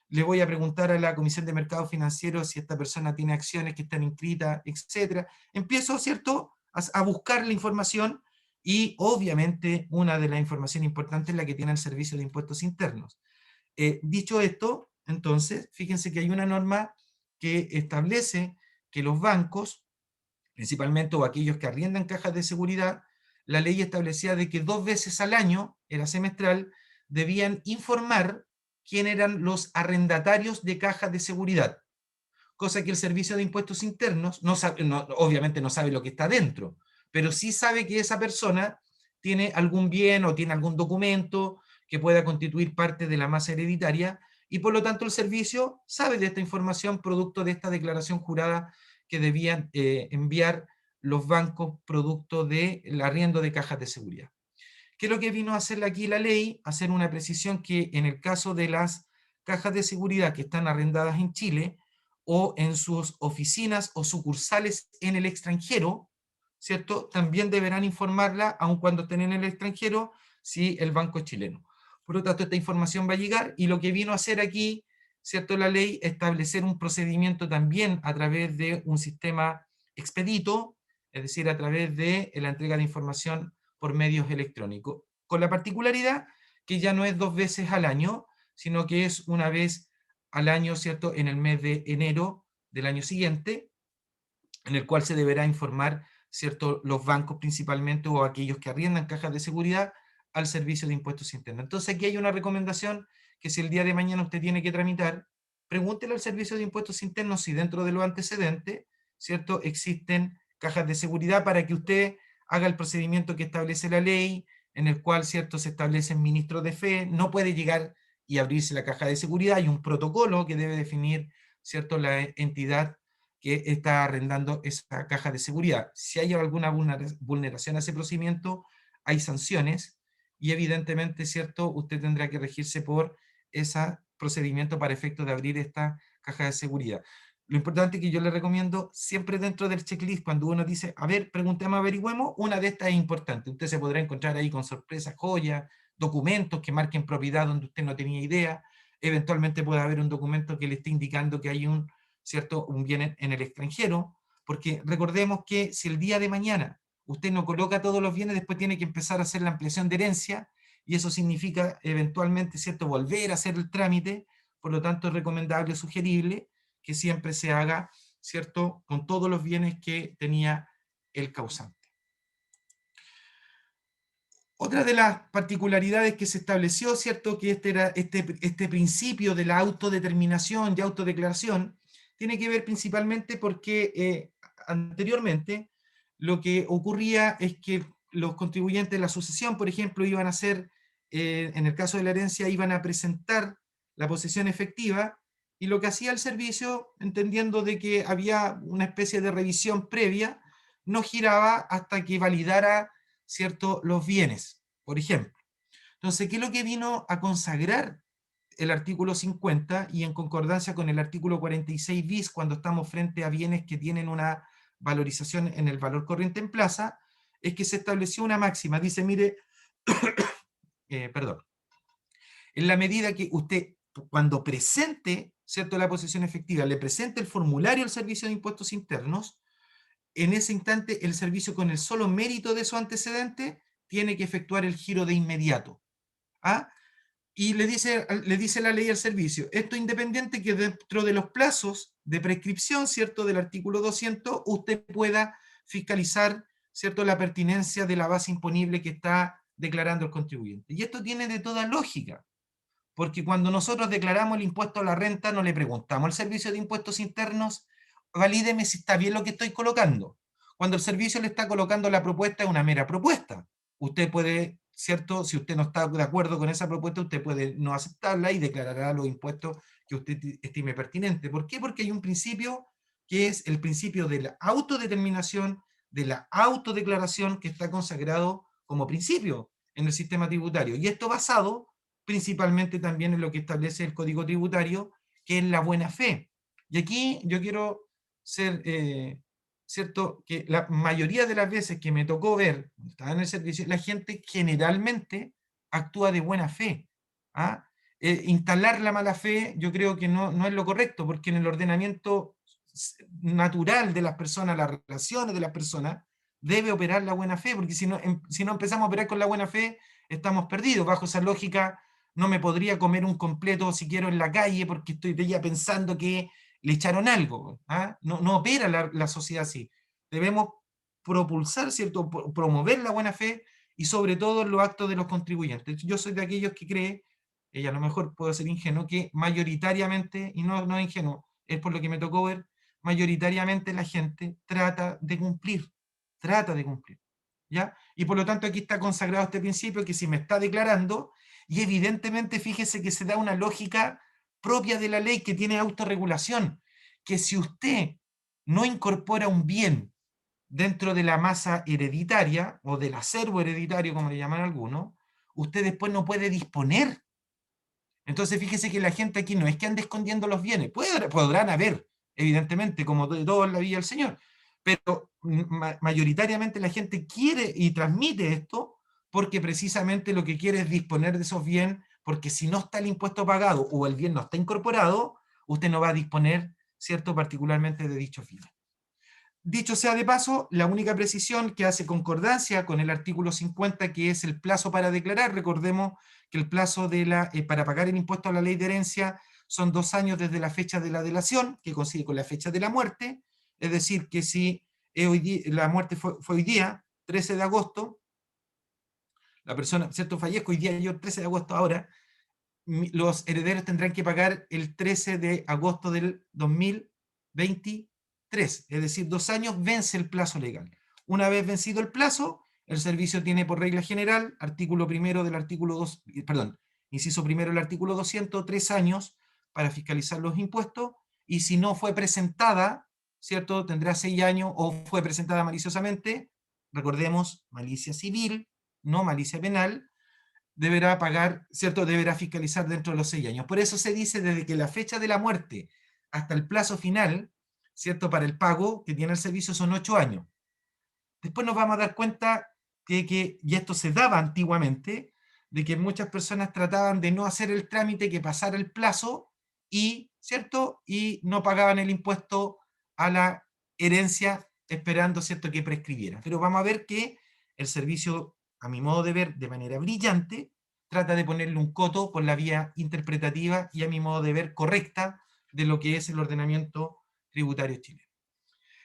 [SPEAKER 2] le voy a preguntar a la Comisión de Mercado Financiero si esta persona tiene acciones que están inscritas, etc. Empiezo, ¿cierto?, a buscar la información y obviamente una de las informaciones importantes es la que tiene el Servicio de Impuestos Internos. Dicho esto, entonces, fíjense que hay una norma que establece que los bancos, principalmente o aquellos que arriendan cajas de seguridad, la ley establecía de que 2 veces al año, era semestral, debían informar quién eran los arrendatarios de cajas de seguridad, cosa que el Servicio de Impuestos Internos obviamente no sabe lo que está dentro, pero sí sabe que esa persona tiene algún bien o tiene algún documento que pueda constituir parte de la masa hereditaria, y por lo tanto el servicio sabe de esta información producto de esta declaración jurada que debían enviar los bancos producto del arriendo de cajas de seguridad. ¿Qué es lo que vino a hacer aquí la ley? Hacer una precisión que en el caso de las cajas de seguridad que están arrendadas en Chile o en sus oficinas o sucursales en el extranjero, ¿cierto?, también deberán informarla, aun cuando estén en el extranjero, si el banco es chileno. Por lo tanto, esta información va a llegar, y lo que vino a hacer aquí, ¿cierto?, la ley, establecer un procedimiento también a través de un sistema expedito, es decir, a través de la entrega de información por medios electrónicos, con la particularidad que ya no es 2 veces al año, sino que es una vez al año, ¿cierto?, en el mes de enero del año siguiente, en el cual se deberá informar, ¿cierto?, los bancos principalmente o aquellos que arriendan cajas de seguridad al Servicio de Impuestos Internos. Entonces aquí hay una recomendación que si el día de mañana usted tiene que tramitar, pregúntele al Servicio de Impuestos Internos si dentro de los antecedentes, ¿cierto?, existen cajas de seguridad para que usted haga el procedimiento que establece la ley, en el cual, ¿cierto?, se establecen ministros de fe, no puede llegar y abrirse la caja de seguridad, hay un protocolo que debe definir, ¿cierto?, la entidad que está arrendando esa caja de seguridad. Si hay alguna vulneración a ese procedimiento, hay sanciones y evidentemente, ¿cierto?, usted tendrá que regirse por ese procedimiento para efecto de abrir esta caja de seguridad. Lo importante que yo le recomiendo, siempre dentro del checklist, cuando uno dice, a ver, preguntemos, averigüemos, una de estas es importante. Usted se podrá encontrar ahí con sorpresas, joyas, documentos que marquen propiedad donde usted no tenía idea. Eventualmente puede haber un documento que le esté indicando que hay un, ¿cierto?, un bien en el extranjero, porque recordemos que si el día de mañana usted no coloca todos los bienes, después tiene que empezar a hacer la ampliación de herencia, y eso significa eventualmente, ¿cierto?, volver a hacer el trámite. Por lo tanto, es recomendable, sugerible, que siempre se haga, ¿cierto?, con todos los bienes que tenía el causante. Otra de las particularidades que se estableció, ¿cierto?, que este principio de la autodeterminación y autodeclaración, tiene que ver principalmente porque anteriormente lo que ocurría es que los contribuyentes de la sucesión, por ejemplo, iban a hacer, en el caso de la herencia, iban a presentar la posesión efectiva, y lo que hacía el servicio, entendiendo de que había una especie de revisión previa, no giraba hasta que validara, ¿cierto?, los bienes, por ejemplo. Entonces, ¿qué es lo que vino a consagrar el artículo 50 y en concordancia con el artículo 46 bis cuando estamos frente a bienes que tienen una valorización en el valor corriente en plaza? Es que se estableció una máxima. Dice, mire, perdón, en la medida que usted, cuando presente, ¿cierto?, la posesión efectiva, le presente el formulario al Servicio de Impuestos Internos, en ese instante el servicio, con el solo mérito de su antecedente, tiene que efectuar el giro de inmediato. ¿Ah? Y le dice la ley al servicio, esto independiente que dentro de los plazos de prescripción, ¿cierto?, del artículo 200, usted pueda fiscalizar, ¿cierto?, la pertinencia de la base imponible que está declarando el contribuyente. Y esto tiene de toda lógica, porque cuando nosotros declaramos el impuesto a la renta, no le preguntamos al Servicio de Impuestos Internos, valídeme si está bien lo que estoy colocando. Cuando el servicio le está colocando la propuesta, es una mera propuesta. Usted puede, ¿cierto?, si usted no está de acuerdo con esa propuesta, usted puede no aceptarla y declarará los impuestos que usted estime pertinente. ¿Por qué? Porque hay un principio que es el principio de la autodeterminación, de la autodeclaración, que está consagrado como principio en el sistema tributario. Y esto basado principalmente también en lo que establece el Código Tributario, que es la buena fe. Y aquí yo quiero ser, ¿cierto?, que la mayoría de las veces que me tocó ver, estaba en el servicio, la gente generalmente actúa de buena fe. ¿Ah? Instalar la mala fe yo creo que no es lo correcto, porque en el ordenamiento natural de las personas, las relaciones de las personas, debe operar la buena fe, porque si no empezamos a operar con la buena fe, estamos perdidos. Bajo esa lógica, no me podría comer un completo si quiero en la calle porque estoy ya pensando que le echaron algo. ¿Ah? No opera la sociedad así. Debemos propulsar, ¿cierto?, promover la buena fe y sobre todo los actos de los contribuyentes. Yo soy de aquellos que cree, y a lo mejor puedo ser ingenuo, que mayoritariamente, y no es ingenuo, es por lo que me tocó ver, mayoritariamente la gente trata de cumplir, ¿ya? Y por lo tanto aquí está consagrado este principio, que si me está declarando, y evidentemente fíjese que se da una lógica propia de la ley que tiene autorregulación, que si usted no incorpora un bien dentro de la masa hereditaria, o del acervo hereditario, como le llaman algunos, usted después no puede disponer. Entonces fíjese que la gente aquí no es que ande escondiendo los bienes, podrán haber, evidentemente, como de todo en la vida del Señor, pero mayoritariamente la gente quiere y transmite esto porque precisamente lo que quiere es disponer de esos bienes, porque si no está el impuesto pagado o el bien no está incorporado, usted no va a disponer, ¿cierto?, particularmente de dichos bienes. Dicho sea de paso, la única precisión que hace concordancia con el artículo 50, que es el plazo para declarar, recordemos que el plazo para pagar el impuesto a la ley de herencia son 2 años desde la fecha de la delación, que coincide con la fecha de la muerte, es decir, que si la muerte fue hoy día, 13 de agosto, la persona, ¿cierto? Fallezco hoy día, yo 13 de agosto ahora, los herederos tendrán que pagar el 13 de agosto del 2023, es decir, 2 años vence el plazo legal. Una vez vencido el plazo, el servicio tiene por regla general, artículo primero del artículo 2, perdón, inciso primero del artículo 200, 3 años para fiscalizar los impuestos, y si no fue presentada, ¿cierto? Tendrá 6 años, o fue presentada maliciosamente, recordemos, malicia civil, no malicia penal, deberá pagar, ¿cierto? Deberá fiscalizar dentro de los 6 años. Por eso se dice desde que la fecha de la muerte hasta el plazo final, ¿cierto? Para el pago que tiene el servicio son 8 años. Después nos vamos a dar cuenta y esto se daba antiguamente, de que muchas personas trataban de no hacer el trámite, que pasara el plazo, y, ¿cierto? Y no pagaban el impuesto a la herencia esperando, ¿cierto?, que prescribiera. Pero vamos a ver que el servicio, a mi modo de ver, de manera brillante, trata de ponerle un coto por la vía interpretativa y, a mi modo de ver, correcta de lo que es el ordenamiento tributario chileno.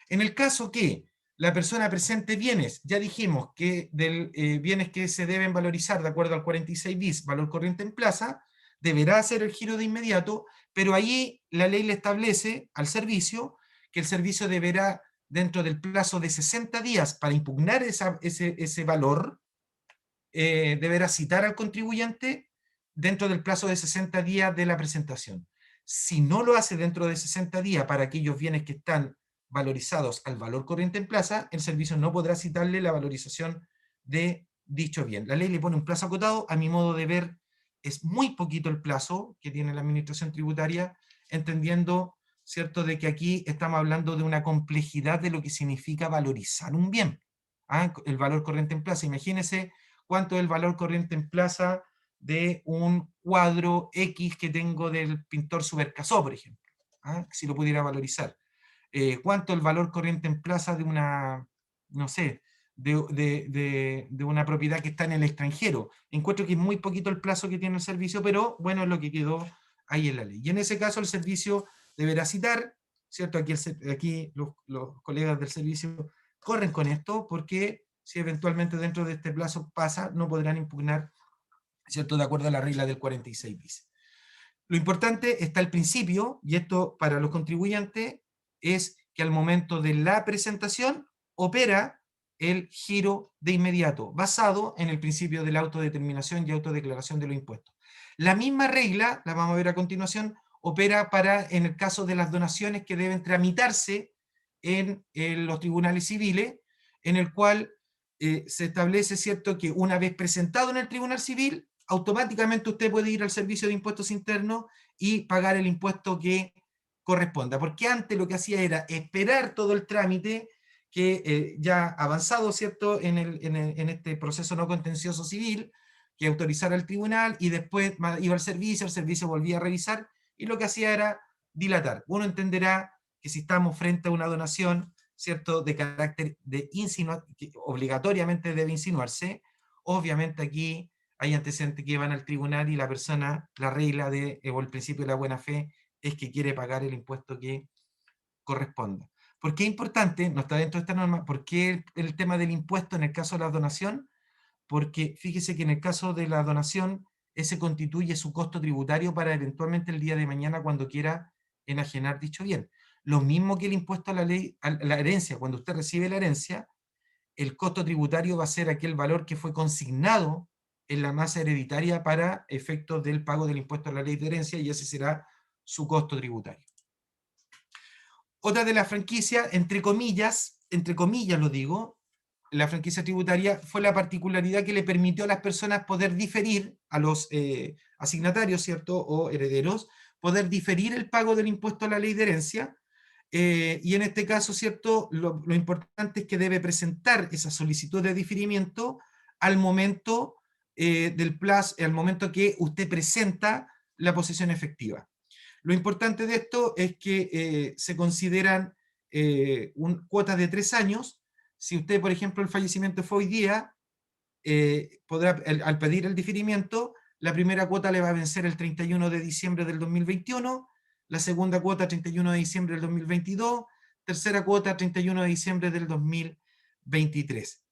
[SPEAKER 2] En el caso que la persona presente bienes, ya dijimos que bienes que se deben valorizar de acuerdo al 46 bis, valor corriente en plaza, deberá hacer el giro de inmediato, pero allí la ley le establece al servicio que el servicio deberá, dentro del plazo de 60 días para impugnar ese valor, deberá citar al contribuyente dentro del plazo de 60 días de la presentación. Si no lo hace dentro de 60 días para aquellos bienes que están valorizados al valor corriente en plaza, el servicio no podrá citarle la valorización de dicho bien. La ley le pone un plazo acotado, a mi modo de ver es muy poquito el plazo que tiene la administración tributaria, entendiendo, ¿cierto?, de que aquí estamos hablando de una complejidad de lo que significa valorizar un bien. El valor corriente en plaza, imagínense cuánto es el valor corriente en plaza de un cuadro X que tengo del pintor Subercaseaux, por ejemplo, si lo pudiera valorizar. Cuánto el valor corriente en plaza de una, no sé, de una propiedad que está en el extranjero. Encuentro que es muy poquito el plazo que tiene el servicio, pero bueno, es lo que quedó ahí en la ley. Y en ese caso el servicio deberá citar, ¿cierto? Aquí los colegas del servicio corren con esto, porque si eventualmente dentro de este plazo pasa, no podrán impugnar, ¿cierto?, de acuerdo a la regla del 46 bis. Lo importante está al principio, y esto para los contribuyentes, es que al momento de la presentación opera el giro de inmediato, basado en el principio de la autodeterminación y autodeclaración de los impuestos. La misma regla, la vamos a ver a continuación, opera en el caso de las donaciones que deben tramitarse en los tribunales civiles, en el cual se establece, ¿cierto?, que una vez presentado en el tribunal civil, automáticamente usted puede ir al servicio de impuestos internos y pagar el impuesto que corresponda, porque antes lo que hacía era esperar todo el trámite que ya avanzado, ¿cierto?, en este proceso no contencioso civil, que autorizara el tribunal, y después iba al servicio, el servicio volvía a revisar, y lo que hacía era dilatar. Uno entenderá que si estamos frente a una donación, ¿cierto?, de carácter de que obligatoriamente debe insinuarse, obviamente aquí hay antecedentes que van al tribunal y la persona, la regla o el principio de la buena fe es que quiere pagar el impuesto que corresponda. ¿Por qué es importante? No está dentro de esta norma. ¿Por qué el tema del impuesto en el caso de la donación? Porque fíjese que en el caso de la donación, ese constituye su costo tributario para eventualmente el día de mañana cuando quiera enajenar dicho bien. Lo mismo que el impuesto a la herencia. Cuando usted recibe la herencia, el costo tributario va a ser aquel valor que fue consignado en la masa hereditaria para efectos del pago del impuesto a la ley de herencia, y ese será su costo tributario. Otra de las franquicias, entre comillas lo digo, la franquicia tributaria fue la particularidad que le permitió a las personas poder diferir, a los asignatarios, ¿cierto?, o herederos, poder diferir el pago del impuesto a la ley de herencia. Y en este caso, ¿cierto?, lo importante es que debe presentar esa solicitud de diferimiento al momento del plazo, al momento que usted presenta la posesión efectiva. Lo importante de esto es que se consideran cuotas de 3 años. Si usted, por ejemplo, el fallecimiento fue hoy día, al pedir el diferimiento, la primera cuota le va a vencer el 31 de diciembre del 2021, la segunda cuota 31 de diciembre del 2022, tercera cuota 31 de diciembre del 2023.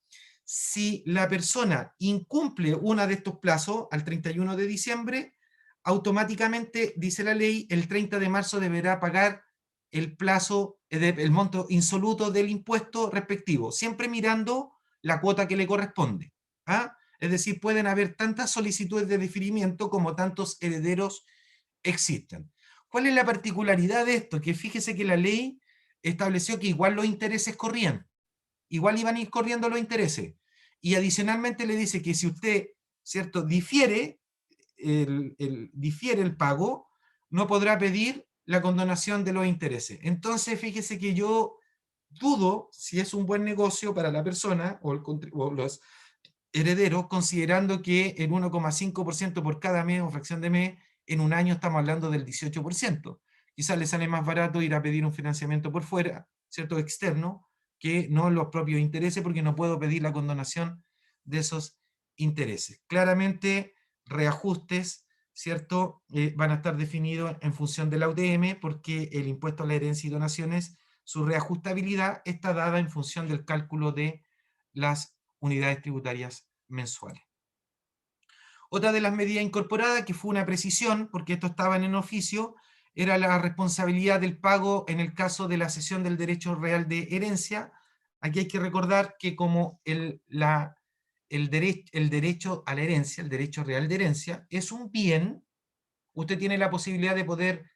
[SPEAKER 2] si la persona incumple uno de estos plazos al 31 de diciembre, automáticamente, dice la ley, el 30 de marzo deberá pagar el plazo, el monto insoluto del impuesto respectivo, siempre mirando la cuota que le corresponde. ¿Ah? Es decir, pueden haber tantas solicitudes de diferimiento como tantos herederos existen. ¿Cuál es la particularidad de esto? Que fíjese que la ley estableció que igual los intereses corrían, igual iban a ir corriendo los intereses. Y adicionalmente le dice que si usted, ¿cierto?, difiere el pago, no podrá pedir la condonación de los intereses. Entonces, fíjese que yo dudo si es un buen negocio para la persona o los herederos, considerando que el 1,5% por cada mes o fracción de mes, en un año estamos hablando del 18%. Quizás le sale más barato ir a pedir un financiamiento por fuera, ¿cierto?, externo, que no los propios intereses, porque no puedo pedir la condonación de esos intereses. Claramente, reajustes, ¿cierto?, van a estar definidos en función de la UTM, porque el impuesto a la herencia y donaciones, su reajustabilidad está dada en función del cálculo de las unidades tributarias mensuales. Otra de las medidas incorporadas, que fue una precisión, porque esto estaba en el oficio, era la responsabilidad del pago en el caso de la cesión del derecho real de herencia. Aquí hay que recordar que como el derecho a la herencia, el derecho real de herencia, es un bien, usted tiene la posibilidad de poder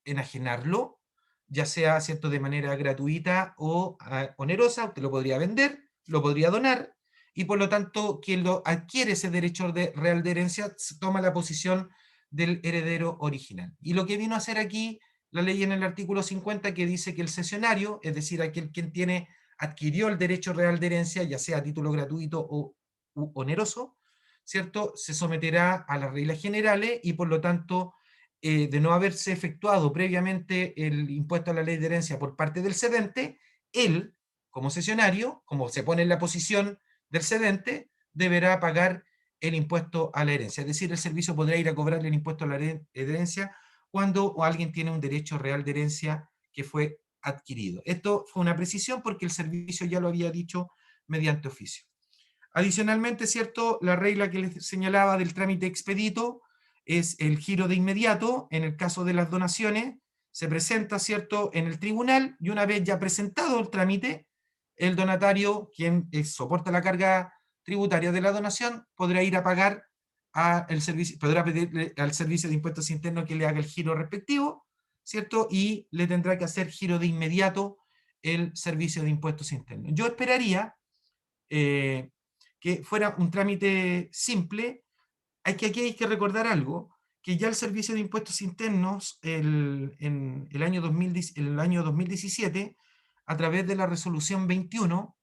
[SPEAKER 2] enajenarlo, ya sea, ¿cierto?, de manera gratuita o onerosa. Usted lo podría vender, lo podría donar, y por lo tanto quien lo adquiere ese derecho real de herencia toma la posición del heredero original. Y lo que vino a hacer aquí la ley en el artículo 50, que dice que el cesionario, es decir, aquel quien adquirió el derecho real de herencia, ya sea a título gratuito o oneroso, ¿cierto?, se someterá a las reglas generales, y por lo tanto, de no haberse efectuado previamente el impuesto a la ley de herencia por parte del cedente, él, como cesionario, como se pone en la posición del cedente, deberá pagar el impuesto a la herencia. Es decir, el servicio podrá ir a cobrarle el impuesto a la herencia cuando alguien tiene un derecho real de herencia que fue adquirido. Esto fue una precisión porque el servicio ya lo había dicho mediante oficio. Adicionalmente, ¿cierto?, la regla que les señalaba del trámite expedito es el giro de inmediato. En el caso de las donaciones, se presenta, ¿cierto?, en el tribunal, y una vez ya presentado el trámite, el donatario, quien soporta la carga tributaria de la donación, podrá ir a pagar podrá pedirle al servicio de impuestos internos que le haga el giro respectivo, ¿cierto?, y le tendrá que hacer giro de inmediato el servicio de impuestos internos. Yo esperaría que fuera un trámite simple. Aquí hay que recordar algo, que ya el Servicio de Impuestos Internos en el año 2017, a través de la resolución 21,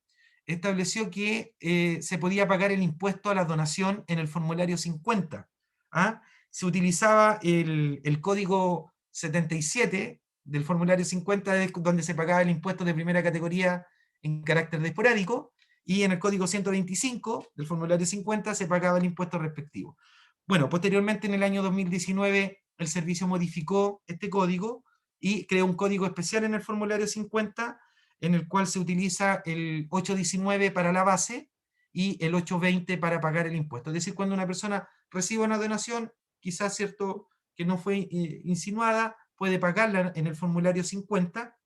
[SPEAKER 2] estableció que se podía pagar el impuesto a la donación en el formulario 50. ¿Ah? Se utilizaba el código 77 del formulario 50, donde se pagaba el impuesto de primera categoría en carácter de esporádico, y en el código 125 del formulario 50 se pagaba el impuesto respectivo. Bueno, posteriormente en el año 2019 el servicio modificó este código y creó un código especial en el formulario 50, en el cual se utiliza el 819 para la base y el 820 para pagar el impuesto. Es decir, cuando una persona recibe una donación, quizás, ¿cierto?, que no fue insinuada, puede pagarla en el formulario 50,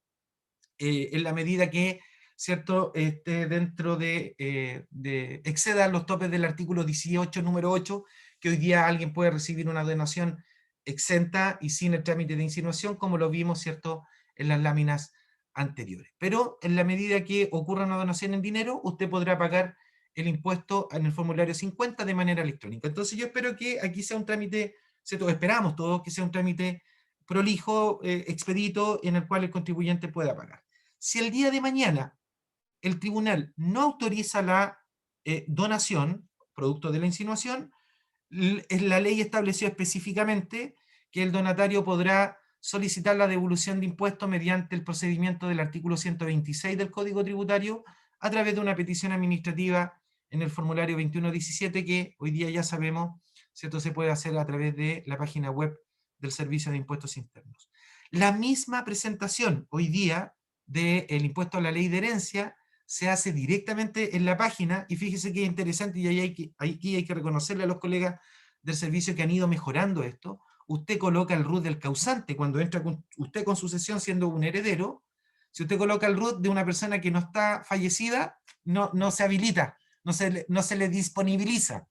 [SPEAKER 2] en la medida que, ¿cierto?, dentro exceda los topes del artículo 18, número 8, que hoy día alguien puede recibir una donación exenta y sin el trámite de insinuación, como lo vimos, ¿cierto?, en las láminas anteriores. Pero en la medida que ocurra una donación en dinero, usted podrá pagar el impuesto en el formulario 50 de manera electrónica. Entonces yo espero que aquí sea un trámite, ¿cierto?, esperamos todos que sea un trámite prolijo, expedito, en el cual el contribuyente pueda pagar. Si el día de mañana el tribunal no autoriza la donación, producto de la insinuación, la ley estableció específicamente que el donatario podrá solicitar la devolución de impuestos mediante el procedimiento del artículo 126 del Código Tributario a través de una petición administrativa en el formulario 2117, que hoy día ya sabemos, ¿cierto?, se puede hacer a través de la página web del Servicio de Impuestos Internos. La misma presentación hoy día del impuesto a la ley de herencia se hace directamente en la página, y fíjese que es interesante, y aquí hay que reconocerle a los colegas del servicio que han ido mejorando esto. Usted coloca el root del causante cuando entra usted con sucesión siendo un heredero. Si usted coloca el root de una persona que no está fallecida, no se habilita, no se le disponibiliza.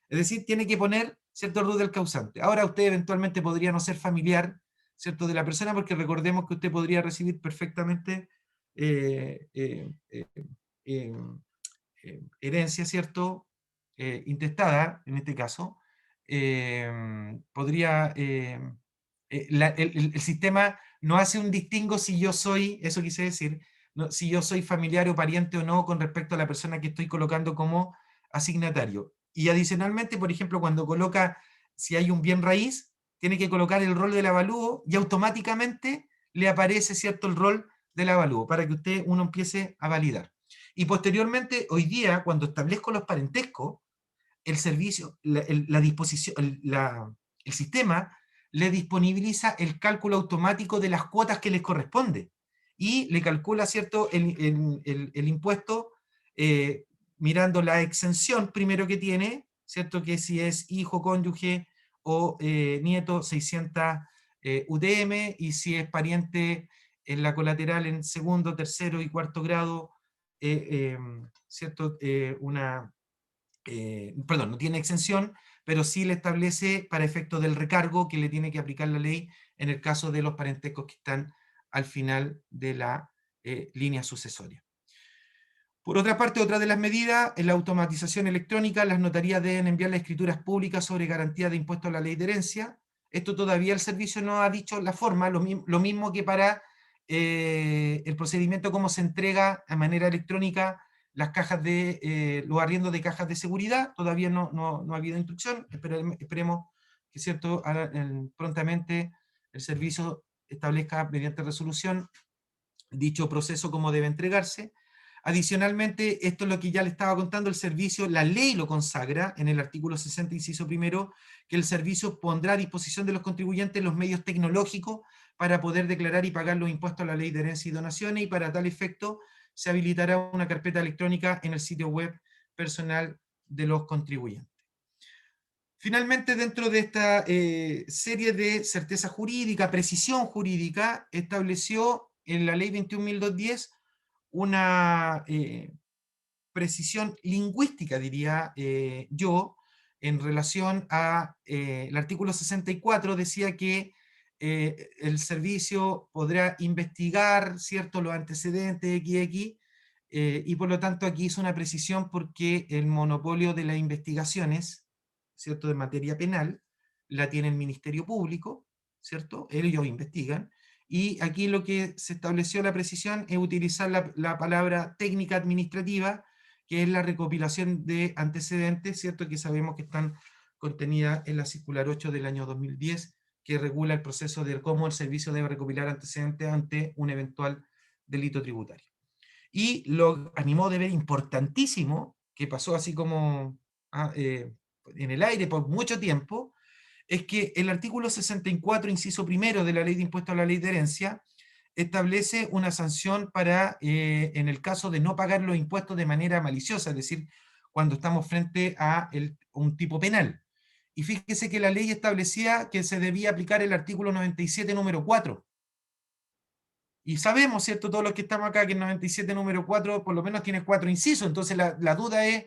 [SPEAKER 2] Es decir, tiene que poner, ¿cierto?, el root del causante. Ahora usted eventualmente podría no ser familiar, ¿cierto?, de la persona, porque recordemos que usted podría recibir perfectamente eh, eh, eh, eh, herencia, ¿cierto?, intestada, en este caso. Podría, el sistema no hace un distingo si yo soy, eso quise decir, no, si yo soy familiar o pariente o no con respecto a la persona que estoy colocando como asignatario. Y adicionalmente, por ejemplo, cuando coloca, si hay un bien raíz, tiene que colocar el rol del avalúo y automáticamente le aparece, ¿cierto?, el rol del avalúo para que uno empiece a validar. Y posteriormente, hoy día, cuando establezco los parentescos, el servicio, la disposición, el sistema le disponibiliza el cálculo automático de las cuotas que les corresponde y le calcula, ¿cierto?, el impuesto mirando la exención primero que tiene, ¿cierto?, que si es hijo, cónyuge o nieto, 600 UTM, y si es pariente en la colateral en segundo, tercero y cuarto grado, ¿cierto?, perdón, no tiene exención, pero sí le establece para efecto del recargo que le tiene que aplicar la ley en el caso de los parentescos que están al final de la línea sucesoria. Por otra parte, otra de las medidas es la automatización electrónica. Las notarías deben enviar las escrituras públicas sobre garantía de impuesto a la ley de herencia. Esto todavía el servicio no ha dicho la forma, lo mismo que para el procedimiento cómo se entrega de manera electrónica las cajas de, los arriendos de cajas de seguridad. Todavía no ha habido instrucción. Esperemos que, ¿cierto?, prontamente el servicio establezca mediante resolución dicho proceso cómo debe entregarse. Adicionalmente, esto es lo que ya le estaba contando, el servicio, la ley lo consagra en el artículo 60, inciso primero, que el servicio pondrá a disposición de los contribuyentes los medios tecnológicos para poder declarar y pagar los impuestos a la ley de herencia y donaciones, y para tal efecto se habilitará una carpeta electrónica en el sitio web personal de los contribuyentes. Finalmente, dentro de esta serie de certeza jurídica, precisión jurídica, estableció en la ley 21.210 una precisión lingüística, diría yo, en relación a el artículo 64, decía que el servicio podrá investigar, ¿cierto?, los antecedentes XX, y por lo tanto aquí hizo una precisión porque el monopolio de las investigaciones, ¿cierto?, de materia penal, la tiene el Ministerio Público, ¿cierto? Ellos investigan, y aquí lo que se estableció la precisión es utilizar la palabra técnica administrativa, que es la recopilación de antecedentes, ¿cierto?, que sabemos que están contenidas en la circular 8 del año 2010, que regula el proceso de cómo el servicio debe recopilar antecedentes ante un eventual delito tributario. Y lo animó de ver importantísimo, que pasó así como en el aire por mucho tiempo, es que el artículo 64, inciso primero de la ley de impuesto a la ley de herencia, establece una sanción para, en el caso de no pagar los impuestos de manera maliciosa, es decir, cuando estamos frente a un tipo penal. Y fíjese que la ley establecía que se debía aplicar el artículo 97, número 4. Y sabemos, ¿cierto?, todos los que estamos acá, que el 97, número 4, por lo menos tiene 4 incisos. Entonces la duda es,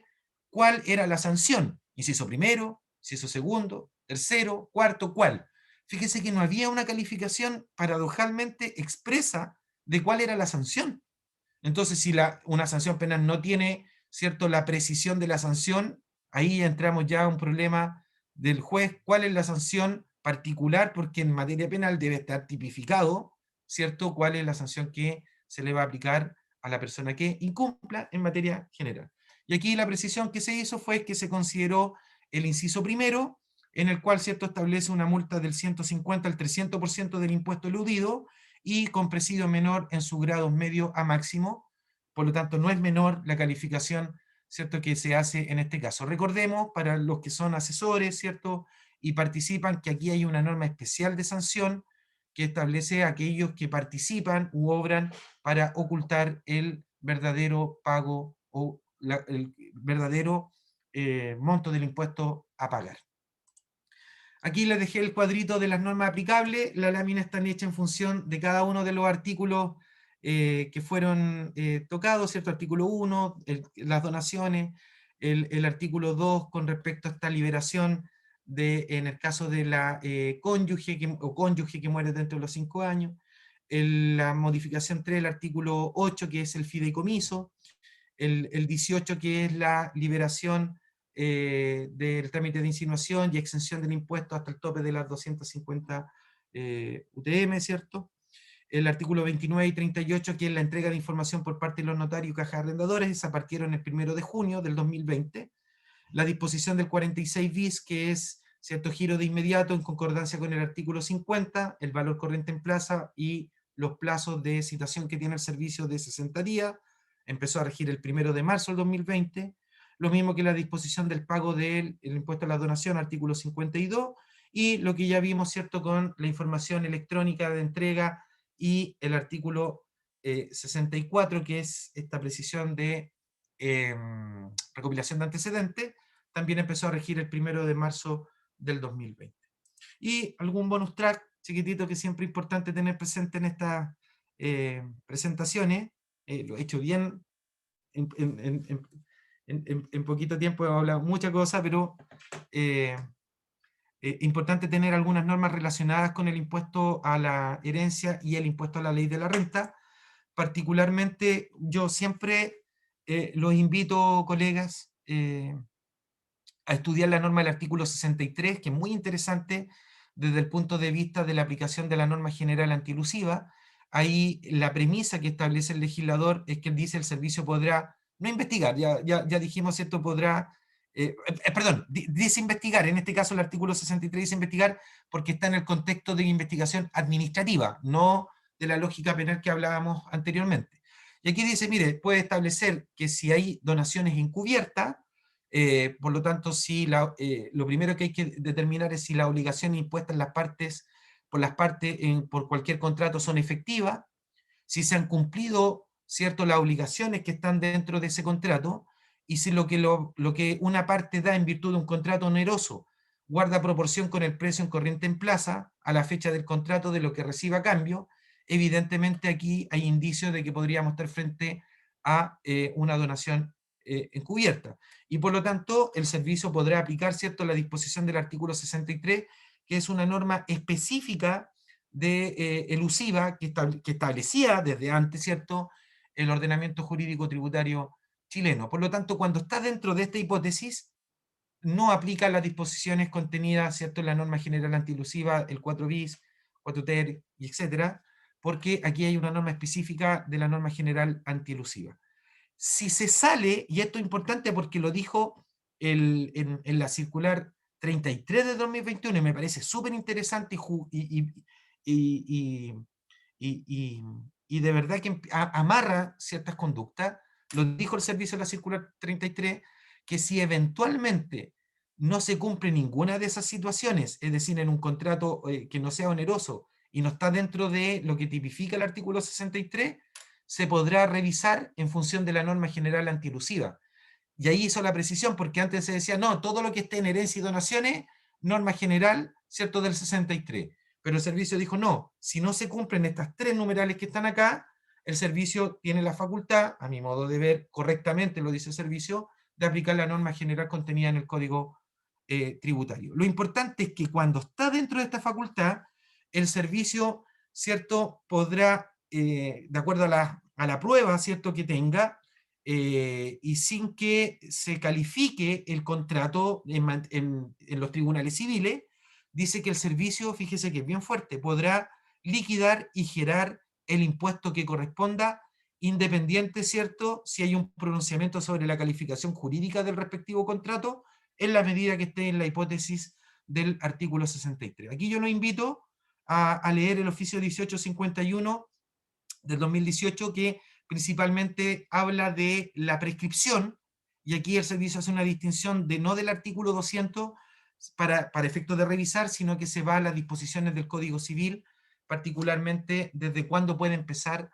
[SPEAKER 2] ¿cuál era la sanción? Inciso primero, inciso segundo, tercero, cuarto, ¿cuál? Fíjese que no había una calificación paradojalmente expresa de cuál era la sanción. Entonces, si una sanción penal no tiene, ¿cierto?, la precisión de la sanción, ahí entramos ya a un problema del juez, cuál es la sanción particular, porque en materia penal debe estar tipificado, ¿cierto?, cuál es la sanción que se le va a aplicar a la persona que incumpla en materia general. Y aquí la precisión que se hizo fue que se consideró el inciso primero, en el cual, ¿cierto?, establece una multa del 150 al 300% del impuesto eludido, y con presidio menor en sus grados medio a máximo. Por lo tanto, no es menor la calificación, ¿cierto?, que se hace en este caso. Recordemos, para los que son asesores, ¿cierto?, y participan, que aquí hay una norma especial de sanción que establece a aquellos que participan u obran para ocultar el verdadero pago o el verdadero monto del impuesto a pagar. Aquí les dejé el cuadrito de las normas aplicables. La lámina está hecha en función de cada uno de los artículos que fueron tocados, ¿cierto? Artículo 1, las donaciones, el artículo 2 con respecto a esta liberación en el caso de la cónyuge que muere dentro de los 5 años, la modificación 3, el artículo 8 que es el fideicomiso, el 18 que es la liberación del trámite de insinuación y exención del impuesto hasta el tope de las 250 UTM, ¿cierto? El artículo 29 y 38, que es la entrega de información por parte de los notarios y cajas arrendadores, esa partieron el 1 de junio del 2020. La disposición del 46 bis, que es cierto giro de inmediato en concordancia con el artículo 50, el valor corriente en plaza y los plazos de citación que tiene el servicio de 60 días, empezó a regir el 1 de marzo del 2020, lo mismo que la disposición del pago del impuesto a la donación, artículo 52, y lo que ya vimos, ¿cierto?, con la información electrónica de entrega y el artículo 64, que es esta precisión de recopilación de antecedentes, también empezó a regir el 1 de marzo del 2020. Y algún bonus track chiquitito que siempre es importante tener presente en estas presentaciones, lo he hecho bien en poquito tiempo, he hablado muchas cosas, pero importante tener algunas normas relacionadas con el impuesto a la herencia y el impuesto a la ley de la renta. Particularmente, yo siempre los invito, colegas, a estudiar la norma del artículo 63, que es muy interesante desde el punto de vista de la aplicación de la norma general antielusiva. Ahí la premisa que establece el legislador es que él dice el servicio podrá, no investigar, ya dijimos esto, podrá, perdón, dice investigar, en este caso el artículo 63 dice investigar porque está en el contexto de investigación administrativa, no de la lógica penal que hablábamos anteriormente. Y aquí dice, mire, puede establecer que si hay donaciones encubiertas, por lo tanto, si lo primero que hay que determinar es si las obligaciones impuestas por las partes por cualquier contrato son efectivas, si se han cumplido, ¿cierto?, las obligaciones que están dentro de ese contrato, y si lo que una parte da en virtud de un contrato oneroso guarda proporción con el precio en corriente en plaza a la fecha del contrato de lo que reciba a cambio, evidentemente aquí hay indicios de que podríamos estar frente a una donación encubierta. Y por lo tanto, el servicio podrá aplicar, ¿cierto?, la disposición del artículo 63, que es una norma específica de elusiva que establecía desde antes, ¿cierto?, el ordenamiento jurídico tributario chileno. Por lo tanto, cuando está dentro de esta hipótesis, no aplica las disposiciones contenidas, ¿cierto?, en la norma general antielusiva, el 4 bis, 4 ter, y etcétera, porque aquí hay una norma específica de la norma general antielusiva. Si se sale, y esto es importante porque lo dijo en la circular 33 de 2021, y me parece súper interesante y, y de verdad que amarra ciertas conductas, lo dijo el servicio de la circular 33, que si eventualmente no se cumple ninguna de esas situaciones, es decir, en un contrato que no sea oneroso y no está dentro de lo que tipifica el artículo 63, se podrá revisar en función de la norma general antielusiva. Y ahí hizo la precisión, porque antes se decía, no, todo lo que esté en herencia y donaciones, norma general, ¿cierto?, del 63. Pero el servicio dijo, no, si no se cumplen estas 3 numerales que están acá, el servicio tiene la facultad, a mi modo de ver, correctamente lo dice el servicio, de aplicar la norma general contenida en el Código Tributario. Lo importante es que cuando está dentro de esta facultad, el servicio, ¿cierto?, podrá, de acuerdo a la prueba, ¿cierto?, que tenga, y sin que se califique el contrato en los tribunales civiles, dice que el servicio, fíjese que es bien fuerte, podrá liquidar y gerar el impuesto que corresponda, independiente, ¿cierto?, si hay un pronunciamiento sobre la calificación jurídica del respectivo contrato, en la medida que esté en la hipótesis del artículo 63. Aquí yo lo invito a leer el oficio 1851 del 2018, que principalmente habla de la prescripción, y aquí el servicio hace una distinción de no del artículo 200 para efectos de revisar, sino que se va a las disposiciones del Código Civil, particularmente desde cuándo puede empezar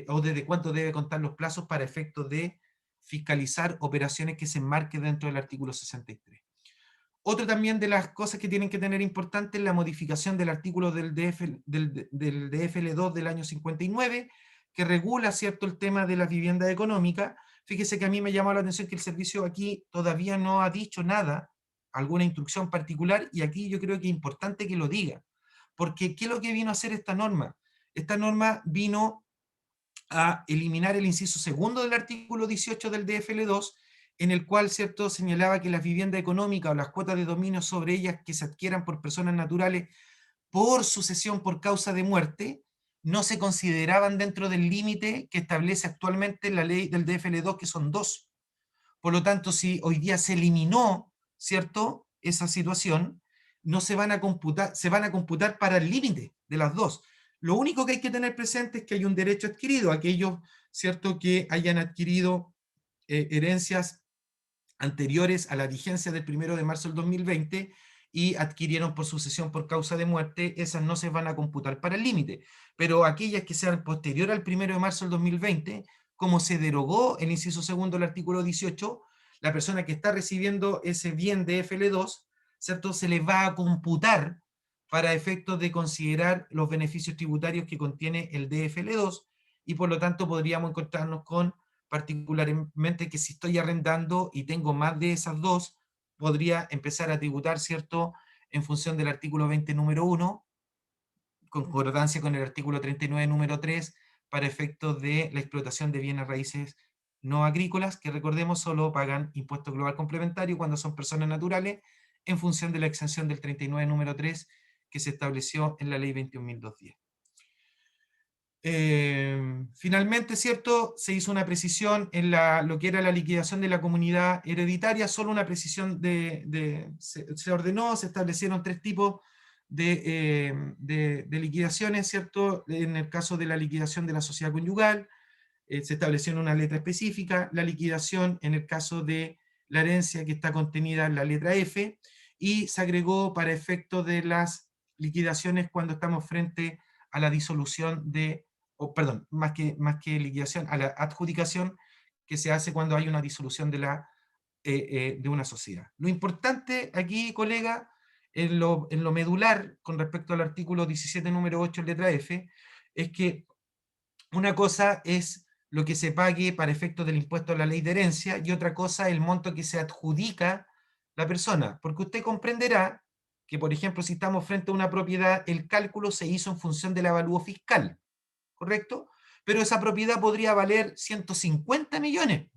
[SPEAKER 2] o desde cuánto debe contar los plazos para efectos de fiscalizar operaciones que se enmarquen dentro del artículo 63. Otra también de las cosas que tienen que tener importante es la modificación del artículo del DFL2 del año 59, que regula, ¿cierto?, el tema de la vivienda económica. Fíjese que a mí me llamó la atención que el servicio aquí todavía no ha dicho nada, alguna instrucción particular, y aquí yo creo que es importante que lo diga. Porque, ¿qué es lo que vino a hacer esta norma? Esta norma vino a eliminar el inciso segundo del artículo 18 del DFL2, en el cual, ¿cierto?, señalaba que las viviendas económicas o las cuotas de dominio sobre ellas que se adquieran por personas naturales por sucesión por causa de muerte, no se consideraban dentro del límite que establece actualmente la ley del DFL2, que son 2. Por lo tanto, si hoy día se eliminó, ¿cierto?, esa situación, no se van a computar, se van a computar para el límite de las 2. Lo único que hay que tener presente es que hay un derecho adquirido, aquellos, ¿cierto?, que hayan adquirido herencias anteriores a la vigencia del 1 de marzo del 2020 y adquirieron por sucesión por causa de muerte, esas no se van a computar para el límite. Pero aquellas que sean posterior al 1 de marzo del 2020, como se derogó el inciso segundo del artículo 18, la persona que está recibiendo ese bien de FL2, ¿cierto?, se le va a computar para efectos de considerar los beneficios tributarios que contiene el DFL2, y por lo tanto podríamos encontrarnos con, particularmente, que si estoy arrendando y tengo más de esas 2, podría empezar a tributar, ¿cierto?, en función del artículo 20, número 1, concordancia con el artículo 39, número 3, para efectos de la explotación de bienes raíces no agrícolas, que recordemos solo pagan impuesto global complementario cuando son personas naturales, en función de la exención del 39, número 3, que se estableció en la ley 21.210. Finalmente, ¿cierto?, se hizo una precisión en lo que era la liquidación de la comunidad hereditaria, solo una precisión se ordenó, se establecieron 3 tipos de liquidaciones, ¿cierto? En el caso de la liquidación de la sociedad conyugal, se estableció en una letra específica, la liquidación en el caso de la herencia que está contenida en la letra F, y se agregó para efecto de las liquidaciones cuando estamos frente a la disolución perdón, más que liquidación, a la adjudicación que se hace cuando hay una disolución de una sociedad. Lo importante aquí, colega, en lo medular, con respecto al artículo 17, número 8, letra F, es que una cosa es lo que se pague para efectos del impuesto a la ley de herencia, y otra cosa el monto que se adjudica la persona, porque usted comprenderá que, por ejemplo, si estamos frente a una propiedad, el cálculo se hizo en función del avalúo fiscal, ¿correcto? Pero esa propiedad podría valer 150 millones.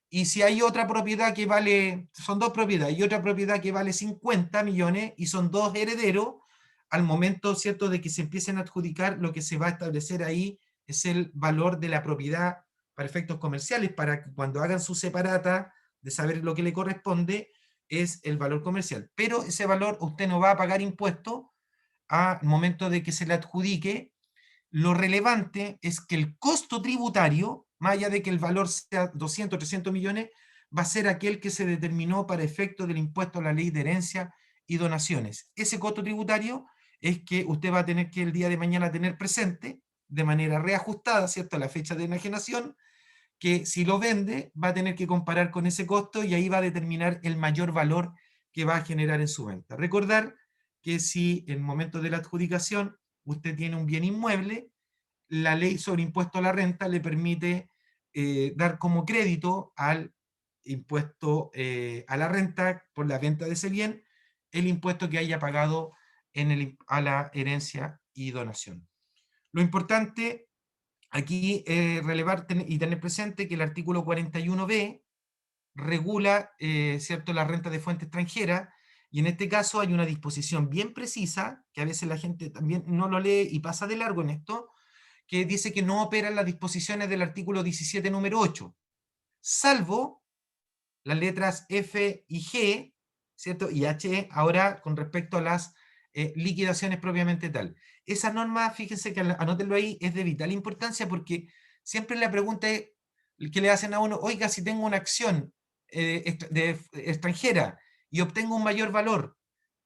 [SPEAKER 2] Y si hay otra propiedad que vale, son 2 propiedades, y otra propiedad que vale 50 millones, y son 2 herederos, al momento, ¿cierto?, de que se empiecen a adjudicar, lo que se va a establecer ahí es el valor de la propiedad para efectos comerciales, para que cuando hagan su separata de saber lo que le corresponde, es el valor comercial. Pero ese valor usted no va a pagar impuesto al momento de que se le adjudique. Lo relevante es que el costo tributario, más allá de que el valor sea 200, 300 millones, va a ser aquel que se determinó para efecto del impuesto a la ley de herencia y donaciones. Ese costo tributario es que usted va a tener que el día de mañana tener presente, de manera reajustada, ¿cierto?, a la fecha de enajenación, que si lo vende va a tener que comparar con ese costo, y ahí va a determinar el mayor valor que va a generar en su venta. Recordar que si en el momento de la adjudicación usted tiene un bien inmueble, la ley sobre impuesto a la renta le permite dar como crédito al impuesto a la renta por la venta de ese bien, el impuesto que haya pagado a la herencia y donación. Lo importante aquí es relevar y tener presente que el artículo 41b regula, ¿cierto?, la renta de fuente extranjera, y en este caso hay una disposición bien precisa, que a veces la gente también no lo lee y pasa de largo en esto, que dice que no operan las disposiciones del artículo 17, número 8, salvo las letras F y G, ¿cierto?, y H, ahora con respecto a las liquidaciones propiamente tal. Esa norma, fíjense que anótenlo ahí, es de vital importancia, porque siempre la pregunta es, que le hacen a uno, oiga, si tengo una acción extranjera y obtengo un mayor valor,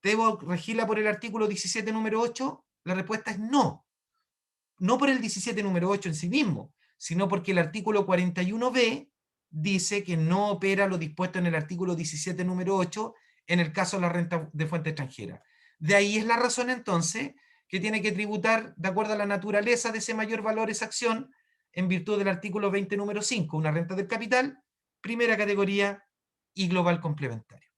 [SPEAKER 2] ¿debo regirla por el artículo 17, número 8? La respuesta es no. no por el 17 número 8 en sí mismo, sino porque el artículo 41b dice que no opera lo dispuesto en el artículo 17 número 8 en el caso de la renta de fuente extranjera. De ahí es la razón entonces que tiene que tributar de acuerdo a la naturaleza de ese mayor valor esa acción en virtud del artículo 20 número 5, una renta del capital, primera categoría y global complementario.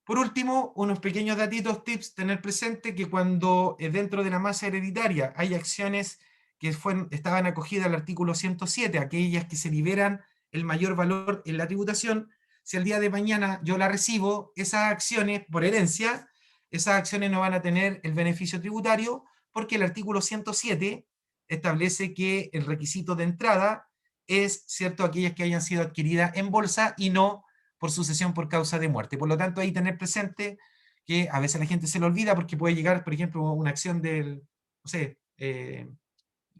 [SPEAKER 2] Por último, unos pequeños datitos, tips, tener presente que cuando dentro de la masa hereditaria hay acciones que estaban acogidas al artículo 107, aquellas que se liberan el mayor valor en la tributación, si el día de mañana yo la recibo, esas acciones por herencia, esas acciones no van a tener el beneficio tributario porque el artículo 107 establece que el requisito de entrada es, ¿cierto?, aquellas que hayan sido adquiridas en bolsa y no por sucesión por causa de muerte. Por lo tanto, ahí tener presente que a veces la gente se lo olvida porque puede llegar, por ejemplo, una acción del, no sé,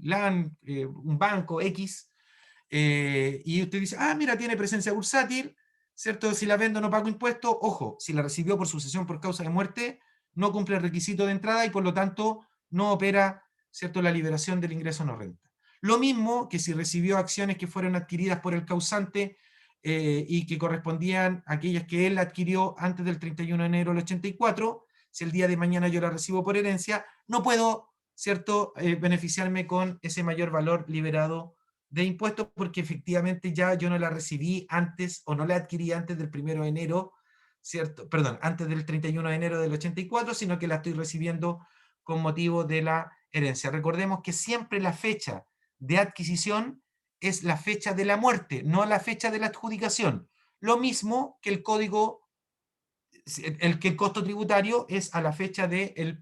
[SPEAKER 2] LAN, un banco X, y usted dice, ah, mira, tiene presencia bursátil, ¿cierto? Si la vendo no pago impuestos, ojo, si la recibió por sucesión por causa de muerte, no cumple el requisito de entrada y por lo tanto no opera, ¿cierto?, la liberación del ingreso no renta. Lo mismo que si recibió acciones que fueron adquiridas por el causante y que correspondían a aquellas que él adquirió antes del 31 de enero del 84, si el día de mañana yo la recibo por herencia, no puedo, ¿cierto?, beneficiarme con ese mayor valor liberado de impuestos porque efectivamente ya yo no la recibí antes o no la adquirí antes del 1 de enero, ¿cierto? Perdón, antes del 31 de enero del 84, sino que la estoy recibiendo con motivo de la herencia. Recordemos que siempre la fecha de adquisición es la fecha de la muerte, no la fecha de la adjudicación. Lo mismo que el código, que el costo tributario es a la fecha de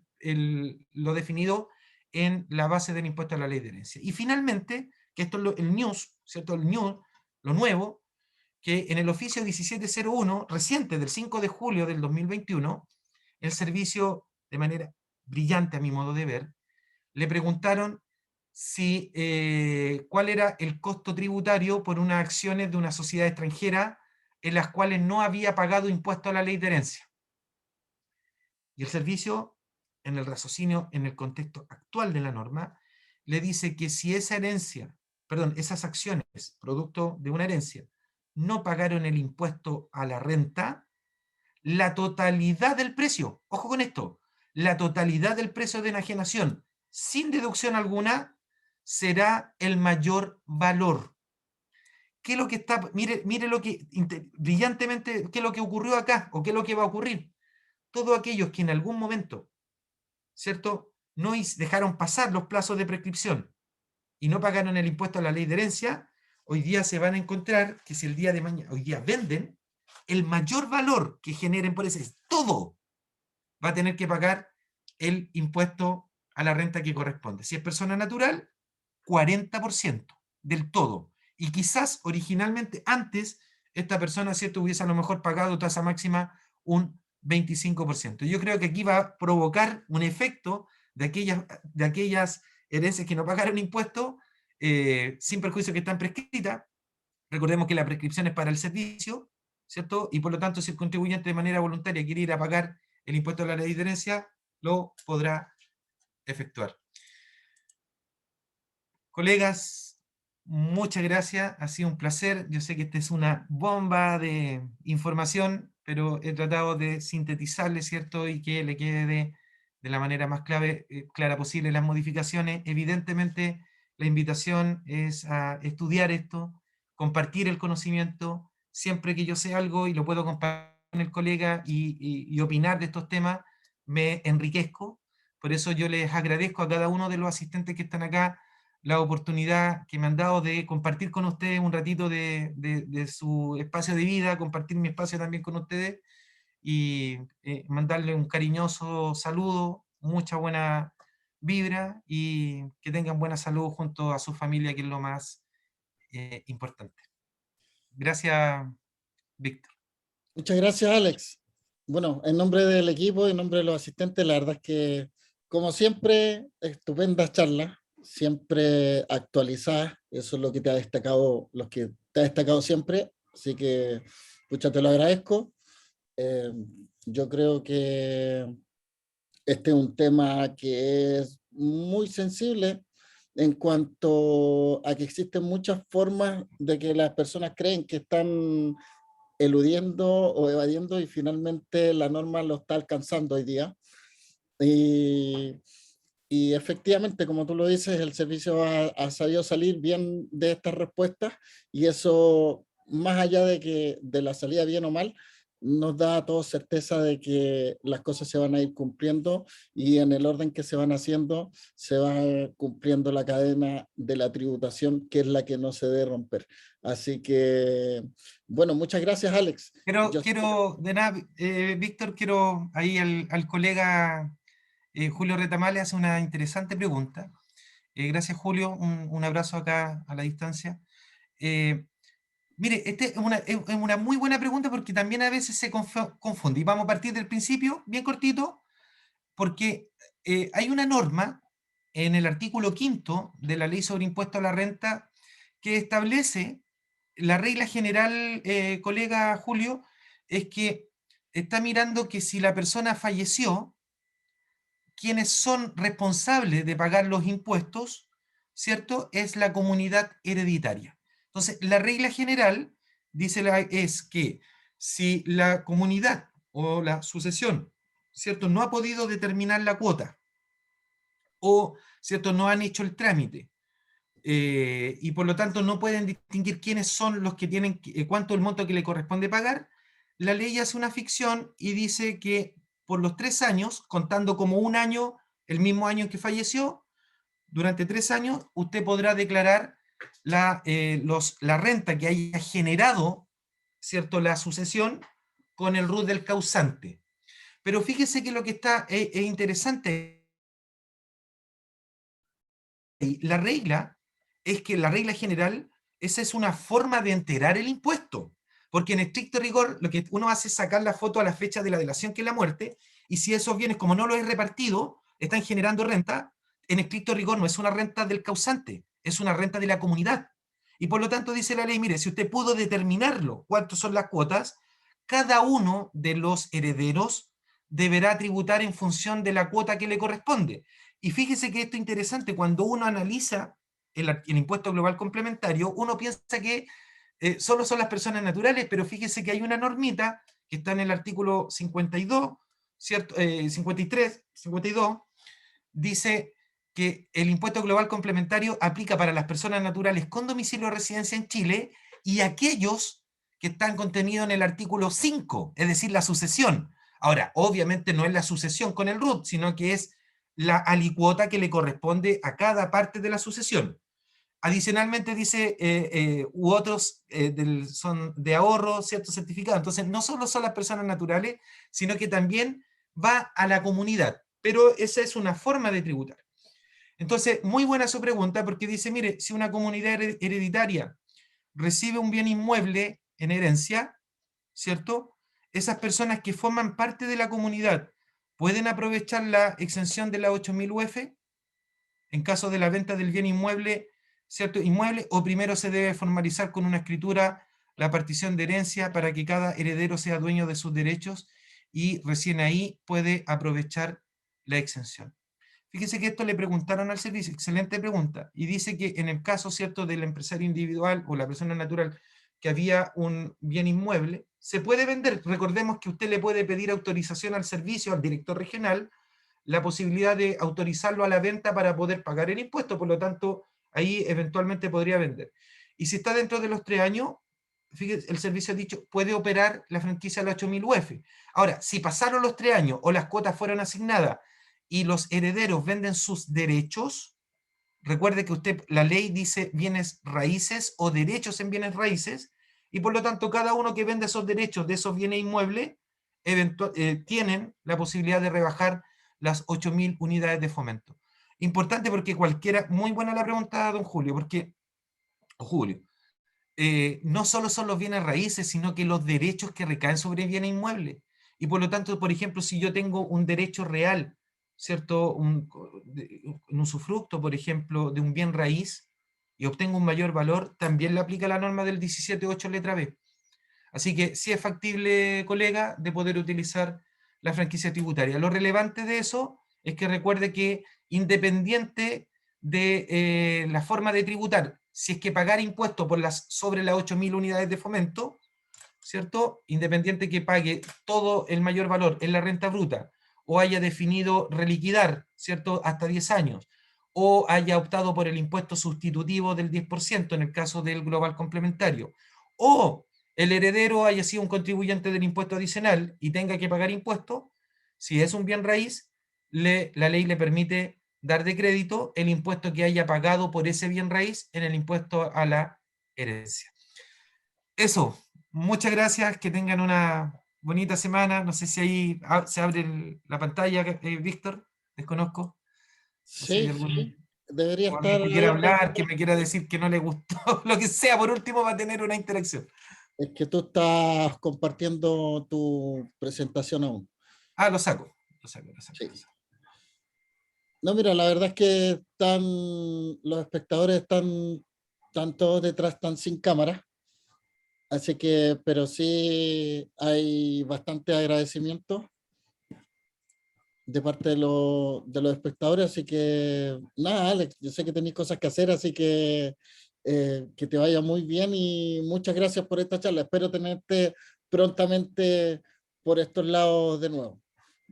[SPEAKER 2] lo definido en la base del impuesto a la ley de herencia. Y finalmente, que esto es el news, ¿cierto? El news, lo nuevo, que en el oficio 1701, reciente del 5 de julio del 2021, el servicio, de manera brillante a mi modo de ver, le preguntaron si, cuál era el costo tributario por unas acciones de una sociedad extranjera en las cuales no había pagado impuesto a la ley de herencia. Y el servicio, en el raciocinio, en el contexto actual de la norma, le dice que si esa herencia, perdón, esas acciones, producto de una herencia, no pagaron el impuesto a la renta, la totalidad del precio, ojo con esto, la totalidad del precio de enajenación, sin deducción alguna, será el mayor valor. ¿Qué es lo que está, mire lo que, brillantemente, qué es lo que ocurrió acá, o qué es lo que va a ocurrir? Todos aquellos que en algún momento, ¿cierto?, no dejaron pasar los plazos de prescripción y no pagaron el impuesto a la ley de herencia, hoy día se van a encontrar que si el día de mañana, hoy día venden, el mayor valor que generen por ese, todo va a tener que pagar el impuesto a la renta que corresponde. Si es persona natural, 40% del todo. Y quizás originalmente antes esta persona, ¿cierto?, hubiese a lo mejor pagado tasa máxima un 25%. Yo creo que aquí va a provocar un efecto de aquellas herencias que no pagaron impuestos, sin perjuicio que están prescritas. Recordemos que la prescripción es para el servicio, ¿cierto? Y por lo tanto, si el contribuyente de manera voluntaria quiere ir a pagar el impuesto a la ley de herencia, lo podrá efectuar. Colegas, muchas gracias, ha sido un placer. Yo sé que esta es una bomba de información, pero he tratado de sintetizarle, ¿cierto? Y que le quede de la manera más clara posible las modificaciones. Evidentemente, la invitación es a estudiar esto, compartir el conocimiento. Siempre que yo sé algo y lo puedo compartir con el colega y opinar de estos temas, me enriquezco. Por eso yo les agradezco a cada uno de los asistentes que están acá la oportunidad que me han dado de compartir con ustedes un ratito de su espacio de vida, compartir mi espacio también con ustedes y mandarle un cariñoso saludo, mucha buena vibra y que tengan buena salud junto a su familia, que es lo más importante. Gracias, Víctor.
[SPEAKER 1] Muchas gracias, Alex. Bueno, en nombre del equipo, en nombre de los asistentes, la verdad es que, como siempre, estupendas charlas, siempre actualizadas. Eso es lo que te ha destacado, los que te ha destacado siempre. Así que, pucha, te lo agradezco. Yo creo que este es un tema que es muy sensible en cuanto a que existen muchas formas de que las personas creen que están eludiendo o evadiendo y finalmente la norma lo está alcanzando hoy día. Y, y efectivamente, como tú lo dices, el servicio ha sabido salir bien de estas respuestas y eso, más allá de que de la salida bien o mal, nos da a todos certeza de que las cosas se van a ir cumpliendo y en el orden que se van haciendo, se va cumpliendo la cadena de la tributación, que es la que no se debe romper. Así que, bueno, muchas gracias, Alex. Yo
[SPEAKER 2] De nada, Víctor, quiero ahí al colega Julio Retamale hace una interesante pregunta. Gracias, Julio, un abrazo acá a la distancia. Eh, Mire, este es una muy buena pregunta porque también a veces se confunde. Y vamos a partir del principio, bien cortito, porque hay una norma en el artículo 5º de la Ley sobre Impuesto a la Renta que establece la regla general, colega Julio, es que está mirando que si la persona falleció, quienes son responsables de pagar los impuestos, ¿cierto? Es la comunidad hereditaria. Entonces, la regla general es que si la comunidad o la sucesión, ¿cierto? No ha podido determinar la cuota o, ¿cierto? No han hecho el trámite y por lo tanto no pueden distinguir quiénes son los que tienen, cuánto el monto que le corresponde pagar, la ley hace una ficción y dice que por los 3 años, contando como un año, el mismo año en que falleció, durante 3 años usted podrá declarar la renta que haya generado, ¿cierto?, la sucesión con el RUT del causante. Pero fíjese que lo que está es interesante, la regla es que la regla general, esa es una forma de enterar el impuesto, porque en estricto rigor lo que uno hace es sacar la foto a la fecha de la delación, que es la muerte, y si esos bienes, como no los he repartido, están generando renta, en estricto rigor no es una renta del causante, es una renta de la comunidad. Y por lo tanto dice la ley, mire, si usted pudo determinarlo, cuántas son las cuotas, cada uno de los herederos deberá tributar en función de la cuota que le corresponde. Y fíjese que esto es interesante, cuando uno analiza el impuesto global complementario, uno piensa que solo son las personas naturales, pero fíjese que hay una normita que está en el artículo 52, ¿cierto? 53, 52, dice que el impuesto global complementario aplica para las personas naturales con domicilio o residencia en Chile y aquellos que están contenidos en el artículo 5, es decir, la sucesión. Ahora, obviamente no es la sucesión con el RUT, sino que es la alicuota que le corresponde a cada parte de la sucesión. Adicionalmente dice, u otros son de ahorro, cierto certificado. Entonces, no solo son las personas naturales, sino que también va a la comunidad. Pero esa es una forma de tributar. Entonces, muy buena su pregunta, porque dice, mire, si una comunidad hereditaria recibe un bien inmueble en herencia, ¿cierto? Esas personas que forman parte de la comunidad pueden aprovechar la exención de la 8.000 UF en caso de la venta del bien inmueble, ¿cierto? Inmueble, o primero se debe formalizar con una escritura la partición de herencia para que cada heredero sea dueño de sus derechos y recién ahí puede aprovechar la exención. Fíjese que esto le preguntaron al servicio, excelente pregunta, y dice que en el caso, ¿cierto?, del empresario individual o la persona natural que había un bien inmueble, se puede vender. Recordemos que usted le puede pedir autorización al servicio, al director regional, la posibilidad de autorizarlo a la venta para poder pagar el impuesto, por lo tanto, ahí eventualmente podría vender. Y si está dentro de los 3 años, fíjese, el servicio ha dicho, puede operar la franquicia a la 8.000 UF. Ahora, si pasaron los 3 años o las cuotas fueron asignadas y los herederos venden sus derechos, recuerde que usted, la ley dice bienes raíces o derechos en bienes raíces, y por lo tanto cada uno que vende esos derechos de esos bienes inmuebles tienen la posibilidad de rebajar las 8.000 unidades de fomento. Importante porque cualquiera, muy buena la pregunta, don Julio, porque, Julio, no solo son los bienes raíces, sino que los derechos que recaen sobre bienes inmuebles. Y por lo tanto, por ejemplo, si yo tengo un derecho real, ¿cierto? Un usufructo, por ejemplo, de un bien raíz y obtengo un mayor valor, también le aplica la norma del 17.8 letra B. Así que sí es factible, colega, de poder utilizar la franquicia tributaria. Lo relevante de eso es que recuerde que independiente de la forma de tributar. Si es que pagar impuestos sobre las 8.000 unidades de fomento, ¿cierto? Independiente que pague todo el mayor valor en la renta bruta, o haya definido reliquidar, ¿cierto? Hasta 10 años, o haya optado por el impuesto sustitutivo del 10% en el caso del global complementario, o el heredero haya sido un contribuyente del impuesto adicional y tenga que pagar impuestos, si es un bien raíz, la ley le permite dar de crédito el impuesto que haya pagado por ese bien raíz en el impuesto a la herencia. Eso, muchas gracias, que tengan una bonita semana. No sé si ahí se abre la pantalla, Víctor, desconozco. No sé si hay
[SPEAKER 1] Sí,
[SPEAKER 2] algún
[SPEAKER 1] sí, debería
[SPEAKER 2] o alguien
[SPEAKER 1] estar
[SPEAKER 2] que quiera
[SPEAKER 1] abierto.
[SPEAKER 2] hablar, que me quiera decir que no le gustó, lo que sea, por último va a tener una interacción.
[SPEAKER 1] Es que tú estás compartiendo tu presentación aún.
[SPEAKER 2] Ah, lo saco, lo saco, lo saco,
[SPEAKER 1] Sí.
[SPEAKER 2] lo saco.
[SPEAKER 1] No, mira, la verdad es que los espectadores están todos detrás, están sin cámara. Así que, pero sí hay bastante agradecimiento de parte de los espectadores. Así que, nada, Alex, yo sé que tenéis cosas que hacer, así que te vaya muy bien y muchas gracias por esta charla. Espero tenerte prontamente por estos lados de nuevo.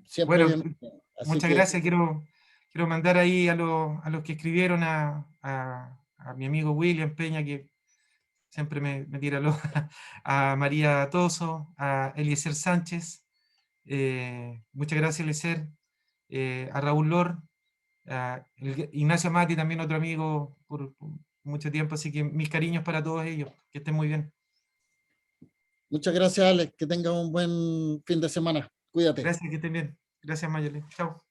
[SPEAKER 1] Siempre
[SPEAKER 2] Bueno,
[SPEAKER 1] bienvenido. Así
[SPEAKER 2] muchas
[SPEAKER 1] que,
[SPEAKER 2] gracias. Quiero mandar ahí a los que escribieron, a mi amigo William Peña, que siempre me tira a María Toso, a Eliezer Sánchez. Muchas gracias, Eliezer. A Raúl Lor, a Ignacio Mati, también otro amigo por mucho tiempo. Así que mis cariños para todos ellos. Que estén muy bien.
[SPEAKER 1] muchas gracias, Alex. Que tengas un buen fin de semana. Cuídate.
[SPEAKER 2] Gracias, que estén bien. Gracias, Mayeli. Chao.